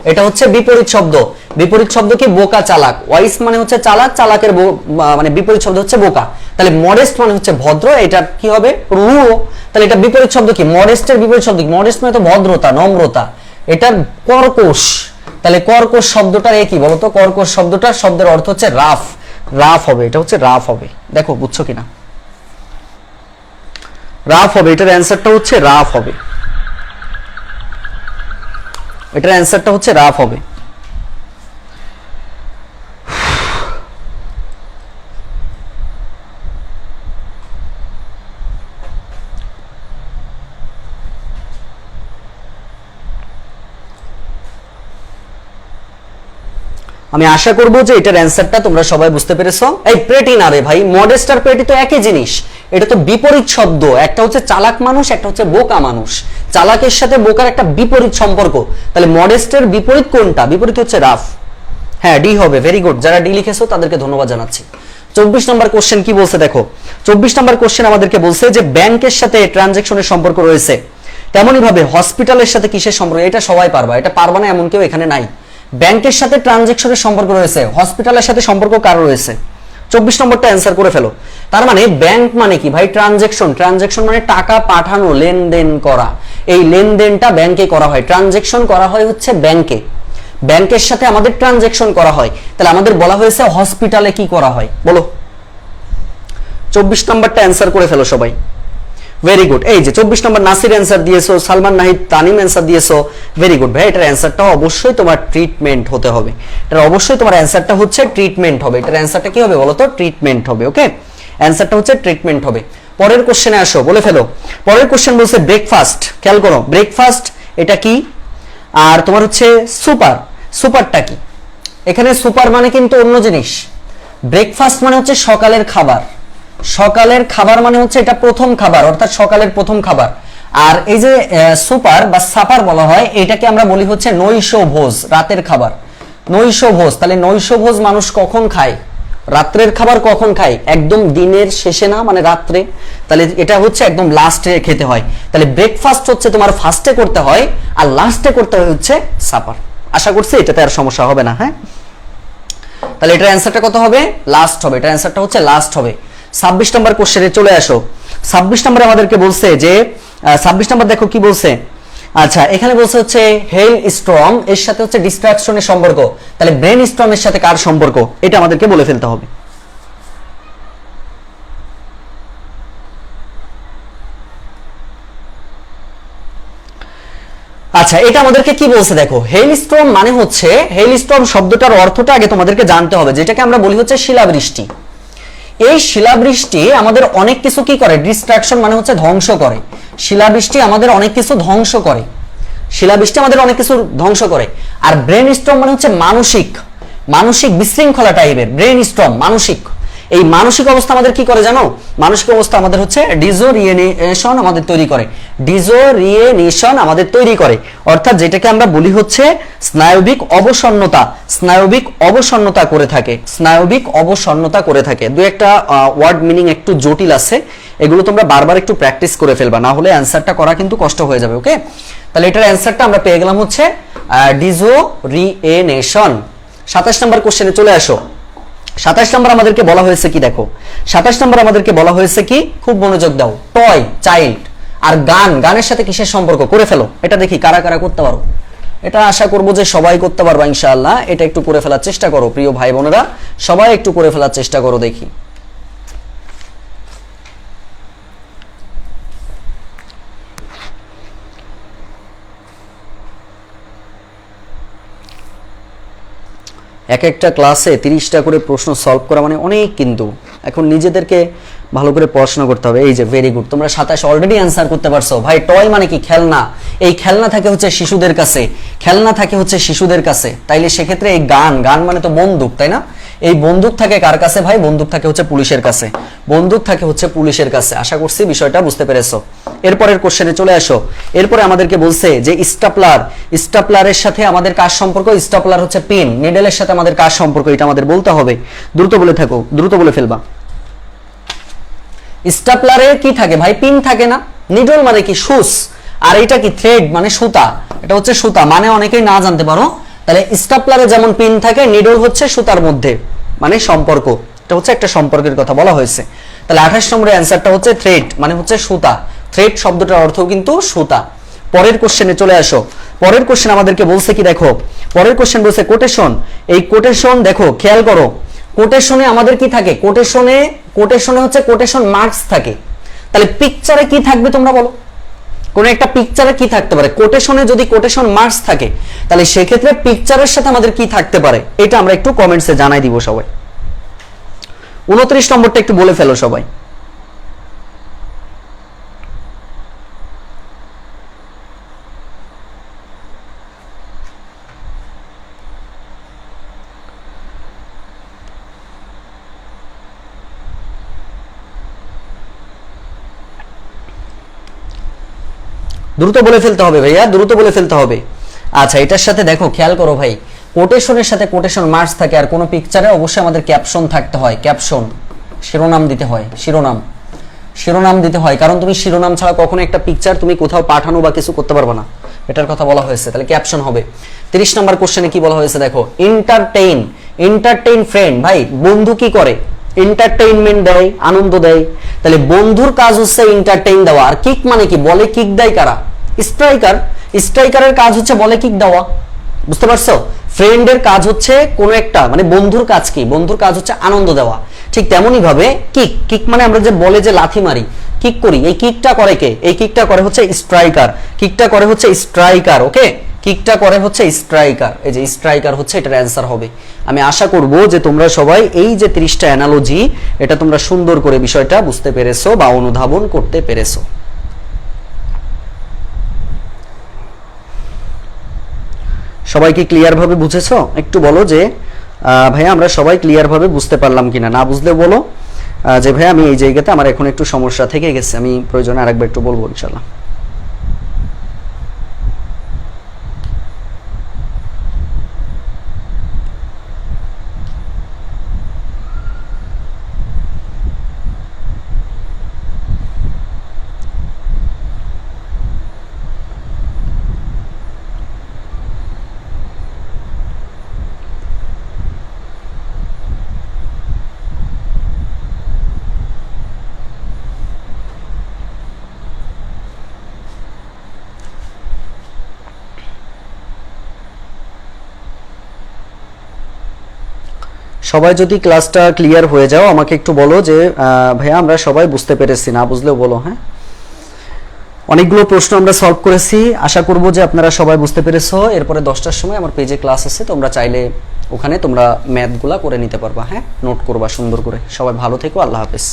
এটা হচ্ছে বিপরীত শব্দ। বিপরীত শব্দ কি? বোকা চালাক। ওয়াইজ মানে হচ্ছে চালাক, চালাকের মানে বিপরীত শব্দ হচ্ছে বোকা। তাহলে মডেস্ট মানে হচ্ছে ভদ্র, এটা কি হবে? রুও। তাহলে এটা বিপরীত শব্দ কি? মডেস্টের বিপরীত শব্দ কি? মডেস্ট মানে তো ভদ্রতা, নম্রতা। এটার কর্কশ। তাহলে কর্কশ শব্দটার কি বলতো? কর্কশ শব্দটার শব্দের অর্থ হচ্ছে রাফ, রাফ হবে। এটা হচ্ছে রাফ হবে। দেখো বুঝছো কিনা? রাফ হবে, এটার অ্যান্সারটা হচ্ছে রাফ হবে। এটার অ্যান্সারটা হচ্ছে রাফ হবে। আমি আশা করব যে এটার অ্যান্সারটা তোমরা সবাই বুঝতে পেরেছো। এই প্রেটি না রে ভাই, মডেস্ট আর প্রেটি তো একই জিনিস। এটা তো বিপরীত শব্দ। একটা হচ্ছে চালাক মানুষ, একটা হচ্ছে বোকা মানুষ। চালাকের সাথে বোকার একটা বিপরীত সম্পর্ক। তাহলে মডেস্টের বিপরীত কোনটা? বিপরীত হচ্ছে রাফ। হ্যাঁ, ডি হবে। ভেরি গুড, যারা ডি লিখেছো তাদেরকে ধন্যবাদ জানাচ্ছি। 24 নম্বর কোশ্চেন কি বলছে দেখো। 24 নম্বর কোশ্চেন আমাদেরকে বলছে যে ব্যাংকের সাথে ট্রানজাকশনের সম্পর্ক রয়েছে, তেমনই ভাবে হসপিটালের সাথে কিসের সম্পর্ক? এটা সবাই পারবা, এটা পারবা না এমন কেউ এখানে নাই। ব্যাংকের সাথে ট্রানজাকশনের সম্পর্ক রয়েছে, হসপিটালের সাথে সম্পর্ক কার রয়েছে? 24 নম্বরটা অ্যান্সার করে ফেলো। তার মানে ব্যাংক মানে কি ভাই? ট্রানজাকশন। ট্রানজাকশন মানে টাকা পাঠানো, লেনদেন করা। এই লেনদেনটা ব্যাংকে করা হয়, ট্রানজাকশন করা হয় হচ্ছে ব্যাংকে। ব্যাংকের সাথে আমাদের ট্রানজাকশন করা হয়। তাহলে আমাদের বলা হয়েছে হসপিটালে কি করা হয় বলো। 24 নম্বরটা অ্যান্সার করে ফেলো সবাই। Very good. এই যে 24 নম্বর নাসির অ্যান্সার দিয়েছো, সালমান নাহিদ, তানিম অ্যান্সার দিয়েছো। ভেরি গুড ভাই, এটার অ্যান্সারটা অবশ্যই তোমার ট্রিটমেন্ট হতে হবে। এটা অবশ্যই তোমার অ্যান্সারটা হচ্ছে ট্রিটমেন্ট হবে। এটার অ্যান্সারটা কি হবে বলো তো? ট্রিটমেন্ট হবে। ওকে, অ্যান্সারটা হচ্ছে ট্রিটমেন্ট হবে। পরের কোশ্চেনে আসো, বলে ফেলো। পরের কোশ্চেন বলছে ব্রেকফাস্ট। খেয়াল করো, ব্রেকফাস্ট এটা কি? আর তোমার হচ্ছে সুপার। সুপারটা কি? এখানে সুপার মানে কিন্তু অন্য জিনিস। ব্রেকফাস্ট মানে হচ্ছে সকালের খাবার। সকালের খাবার মানে হচ্ছে এটা প্রথম খাবার, অর্থাৎ সকালের প্রথম খাবার। আর এই যে সুপার বা সাপার বলা হয়, এটাকে আমরা বলি হচ্ছে নৈশ ভোজ, রাতের খাবার। নৈশ ভোজ। তাহলে নৈশ ভোজ মানুষ কখন খায়? রাত্রের খাবার কখন খায়? একদম দিনের শেষে না, মানে রাত্রে। তাহলে এটা হচ্ছে একদম লাস্টে খেতে হয়। তাহলে ব্রেকফাস্ট হচ্ছে তোমার ফার্স্টে করতে হয়, আর লাস্টে করতে হয় হচ্ছে সাপার। আশা করছি এটাতে আর সমস্যা হবে না। হ্যাঁ, তাহলে এটার অ্যান্সারটা কত হবে? লাস্ট হবে। এটার অ্যান্সারটা হচ্ছে লাস্ট হবে। 26 নম্বর কোশ্চেনে চলে আসো। 26 নম্বরে আমাদেরকে বলছে যে 26 নম্বর দেখো কি বলছে আচ্ছা, এখানে বলছে হচ্ছে হেল স্টর্ম এর সাথে হচ্ছে ডিস্ট্রাকশনের সম্পর্ক, তাহলে ব্রেন স্টর্মের সাথে কার সম্পর্ক এটা আমাদেরকে বলে ফেলতে হবে। আচ্ছা, এটা আমাদেরকে কি বলছে দেখো, হেইলস্টর্ম মানে হচ্ছে, হেইলস্টর্ম শব্দটার অর্থটা আগে তোমাদেরকে জানতে হবে, যেটাকে আমরা বলি হচ্ছে শিলাবৃষ্টি। এই শিলাবৃষ্টি আমাদের অনেক কিছু কি করে, ডিস্ট্রাকশন মানে হচ্ছে ধ্বংস করে। শিলাবৃষ্টি আমাদের অনেক কিছু ধ্বংস করে, শিলাবৃষ্টি আমাদের অনেক কিছু ধ্বংস করে। আর ব্রেন স্টর্ম মানে হচ্ছে মানসিক, মানসিক বিশৃঙ্খলা টাইপের। ব্রেন স্টর্ম মানসিক, এই মানসিক অবস্থা আমাদের কি করে জানো, মানসিক অবস্থা আমাদের হচ্ছে ডিজোরিয়েনেশন আমাদের তৈরি করে, ডিজোরিয়েনেশন আমাদের তৈরি করে, অর্থাৎ যেটাকে আমরা বলি হচ্ছে স্নায়বিক অবসন্নতা, স্নায়বিক অবসন্নতা করে থাকে, স্নায়বিক অবসন্নতা করে থাকে। দুই একটা ওয়ার্ড মিনিং একটু জটিল আছে, এগুলো তোমরা বারবার একটু প্র্যাকটিস করে ফেলবা, না হলে অ্যান্সারটা করা কিন্তু কষ্ট হয়ে যাবে। ওকে, তাহলে এটার অ্যান্সারটা আমরা পেয়ে গেলাম হচ্ছে ডিজোরিয়েনেশন। 27 নম্বর কোশ্চেনে চলে আসো। 27 নম্বর আমাদেরকে বলা হয়েছে কি দেখো, 27 নম্বর আমাদেরকে বলা হয়েছে কি, খুব মনোযোগ দাও, টয় চাইল্ড আর গান, গানের সাথে কিসের সম্পর্ক করে ফেলো, এটা দেখি কারা কারা করতে পারো। এটা আশা করবো যে সবাই করতে পারবা ইনশাআল্লাহ। এটা একটু করে ফেলার চেষ্টা করো প্রিয় ভাই বোনেরা, সবাই একটু করে ফেলার চেষ্টা করো দেখি। এক একটা ক্লাসে 30টা করে প্রশ্ন সলভ করা মানে অনেক, কিন্তু এখন নিজেদেরকে ভালো করে পড়াশোনা করতে হবে। এই যে ভেরি গুড, তোমরা 27 অলরেডি অ্যান্সার করতে পারছো। ভাই টয় মানে কি, খেলনা, এই খেলনা থাকে হচ্ছে শিশুদের কাছে, খেলনা থাকে হচ্ছে শিশুদের কাছে, তাইলে সেক্ষেত্রে এই গান, গান মানে তো বন্দুক, তাই না? এই বন্দুক থাকে কার কাছে ভাই, বন্দুক থাকে হচ্ছে পুলিশের কাছে, বন্দুক থাকে হচ্ছে পুলিশের কাছে। আশা করছি বিষয়টা বুঝতে পেরেছো। এরপরের কোশ্চেনে চলে আসো। এরপরে আমাদেরকে বলছে যে স্টাপলার, স্টাপলারের সাথে আমাদের কার সম্পর্ক, স্টাপলার হচ্ছে পিন, নিডেলের সাথে আমাদের কার সম্পর্ক, এটা আমাদের বলতে হবে। দ্রুত বলে থাকো, দ্রুত বলে ফেলবা। স্টাপলারে কি থাকে ভাই, পিন থাকে না। নিডল মানে কি, সুস, আর এটা কি থ্রেড মানে সুতা, এটা হচ্ছে সুতা, মানে অনেকেই না জানতে পারো। তাহলে স্টাপলারে যেমন পিন থাকে, নিডল হচ্ছে সুতার মধ্যে, মানে সম্পর্ক, এটা হচ্ছে একটা সম্পর্কের কথা বলা হয়েছে। তাহলে 28 নম্বরের অ্যান্সারটা হচ্ছে থ্রেড, মানে হচ্ছে সুতা। থ্রেড শব্দটার অর্থ কিন্তু সুতা। পরের কোশ্চেনে চলে আসো। পরের কোশ্চেন আমাদেরকে বলছে কি দেখো, পরের কোশ্চেন বলছে কোটেশন। এই কোটেশন দেখো, খেয়াল করো, কোটেশনে আমাদের কি থাকে, কোটেশনে, কোটেশনে হচ্ছে কোটেশন মার্কস থাকে। তাহলে পিকচারে কি থাকবে তোমরা বলো, কোন একটা পিকচারে কি থাকতে পারে, কোটেশনে যদি কোটেশন মার্কস থাকে, তাহলে সেক্ষেত্রে পিকচারের সাথে আমাদের কি থাকতে পারে, এটা আমরা একটু কমেন্টসে জানাই দিব সবাই। 29 নম্বরটা একটু বলে ফেলো সবাই। দ্রুত বলে ফেলতে হবে ভাইয়া, দ্রুত বলে ফেলতে হবে। আচ্ছা, এটার সাথে দেখো খেয়াল করো ভাই, কোটেশনের সাথে কোটেশন মার্কস থাকে, আর কোন পিকচারে অবশ্যই আমাদের ক্যাপশন থাকতে হয়, ক্যাপশন, শিরোনাম দিতে হয়, শিরোনাম, শিরোনাম দিতে হয়, কারণ তুমি শিরোনাম ছাড়া কখনো একটা পিকচার তুমি কোথাও পাঠানো বা কিছু করতে পারবে না, এটার কথা বলা হয়েছে। তাহলে ক্যাপশন হবে। 30 নম্বর কোশ্চেনে কি বলা হয়েছে দেখো, এন্টারটেইন, এন্টারটেইন ফ্রেন্ড, ভাই বন্ধু কি করে, এন্টারটেইনমেন্ট দেয়, আনন্দ দেয়। তাহলে বন্ধুর কাজ হচ্ছে এন্টারটেইন দেওয়া। আর কিক মানে কি, বলে কিক দেয় কারা, স্ট্রাইকার, স্ট্রাইকারের কাজ হচ্ছে বলে কিক দেওয়া, বুঝতে পারছো? ফ্রেন্ডের কাজ হচ্ছে কোনো একটা, মানে বন্ধুর কাজ কি, বন্ধুর কাজ হচ্ছে আনন্দ দেওয়া। ঠিক তেমনই ভাবে কিক, কিক মানে আমরা যে বলে যে লাথি মারি, কিক করি, এই কিকটা করে কে, এই কিকটা করে হচ্ছে স্ট্রাইকার, কিকটা করে হচ্ছে স্ট্রাইকার। ওকে, কিকটা করে হচ্ছে স্ট্রাইকার, এই যে স্ট্রাইকার হচ্ছে এটার অ্যান্সার হবে। আমি আশা করব যে তোমরা সবাই এই যে 30টা অ্যানালজি, এটা তোমরা সুন্দর করে বিষয়টা বুঝতে পেরেছো বা অনুধাবন করতে পেরেছো। সবাই কি ক্লিয়ার ভাবে বুঝেছো? একটু বলো যে ভাইয়া আমরা সবাই ক্লিয়ার ভাবে বুঝতে পারলাম কিনা, না বুঝলে বলো যে ভাইয়া আমি এই জায়গাতে আমার এখন একটু সমস্যা থেকে গেছে, আমি প্রয়োজনে আরেকবার একটু বলবো ইনশাআল্লাহ। সবাই যদি ক্লাসটা ক্লিয়ার হয়ে যাও আমাকে একটু বলো যে ভাইয়া আমরা সবাই বুঝতে পেরেছি, না বুঝলেও বলো। হ্যাঁ, অনেকগুলো প্রশ্ন আমরা সলভ করেছি, আশা করব যে আপনারা সবাই বুঝতে পেরেছো। এরপরে 10টার সময় আমার পেজে ক্লাস আছে, তোমরা চাইলে ওখানে তোমরা ম্যাথগুলা করে নিতে পারবা। হ্যাঁ, নোট করবা সুন্দর করে। সবাই ভালো থেকো, আল্লাহ হাফেজ।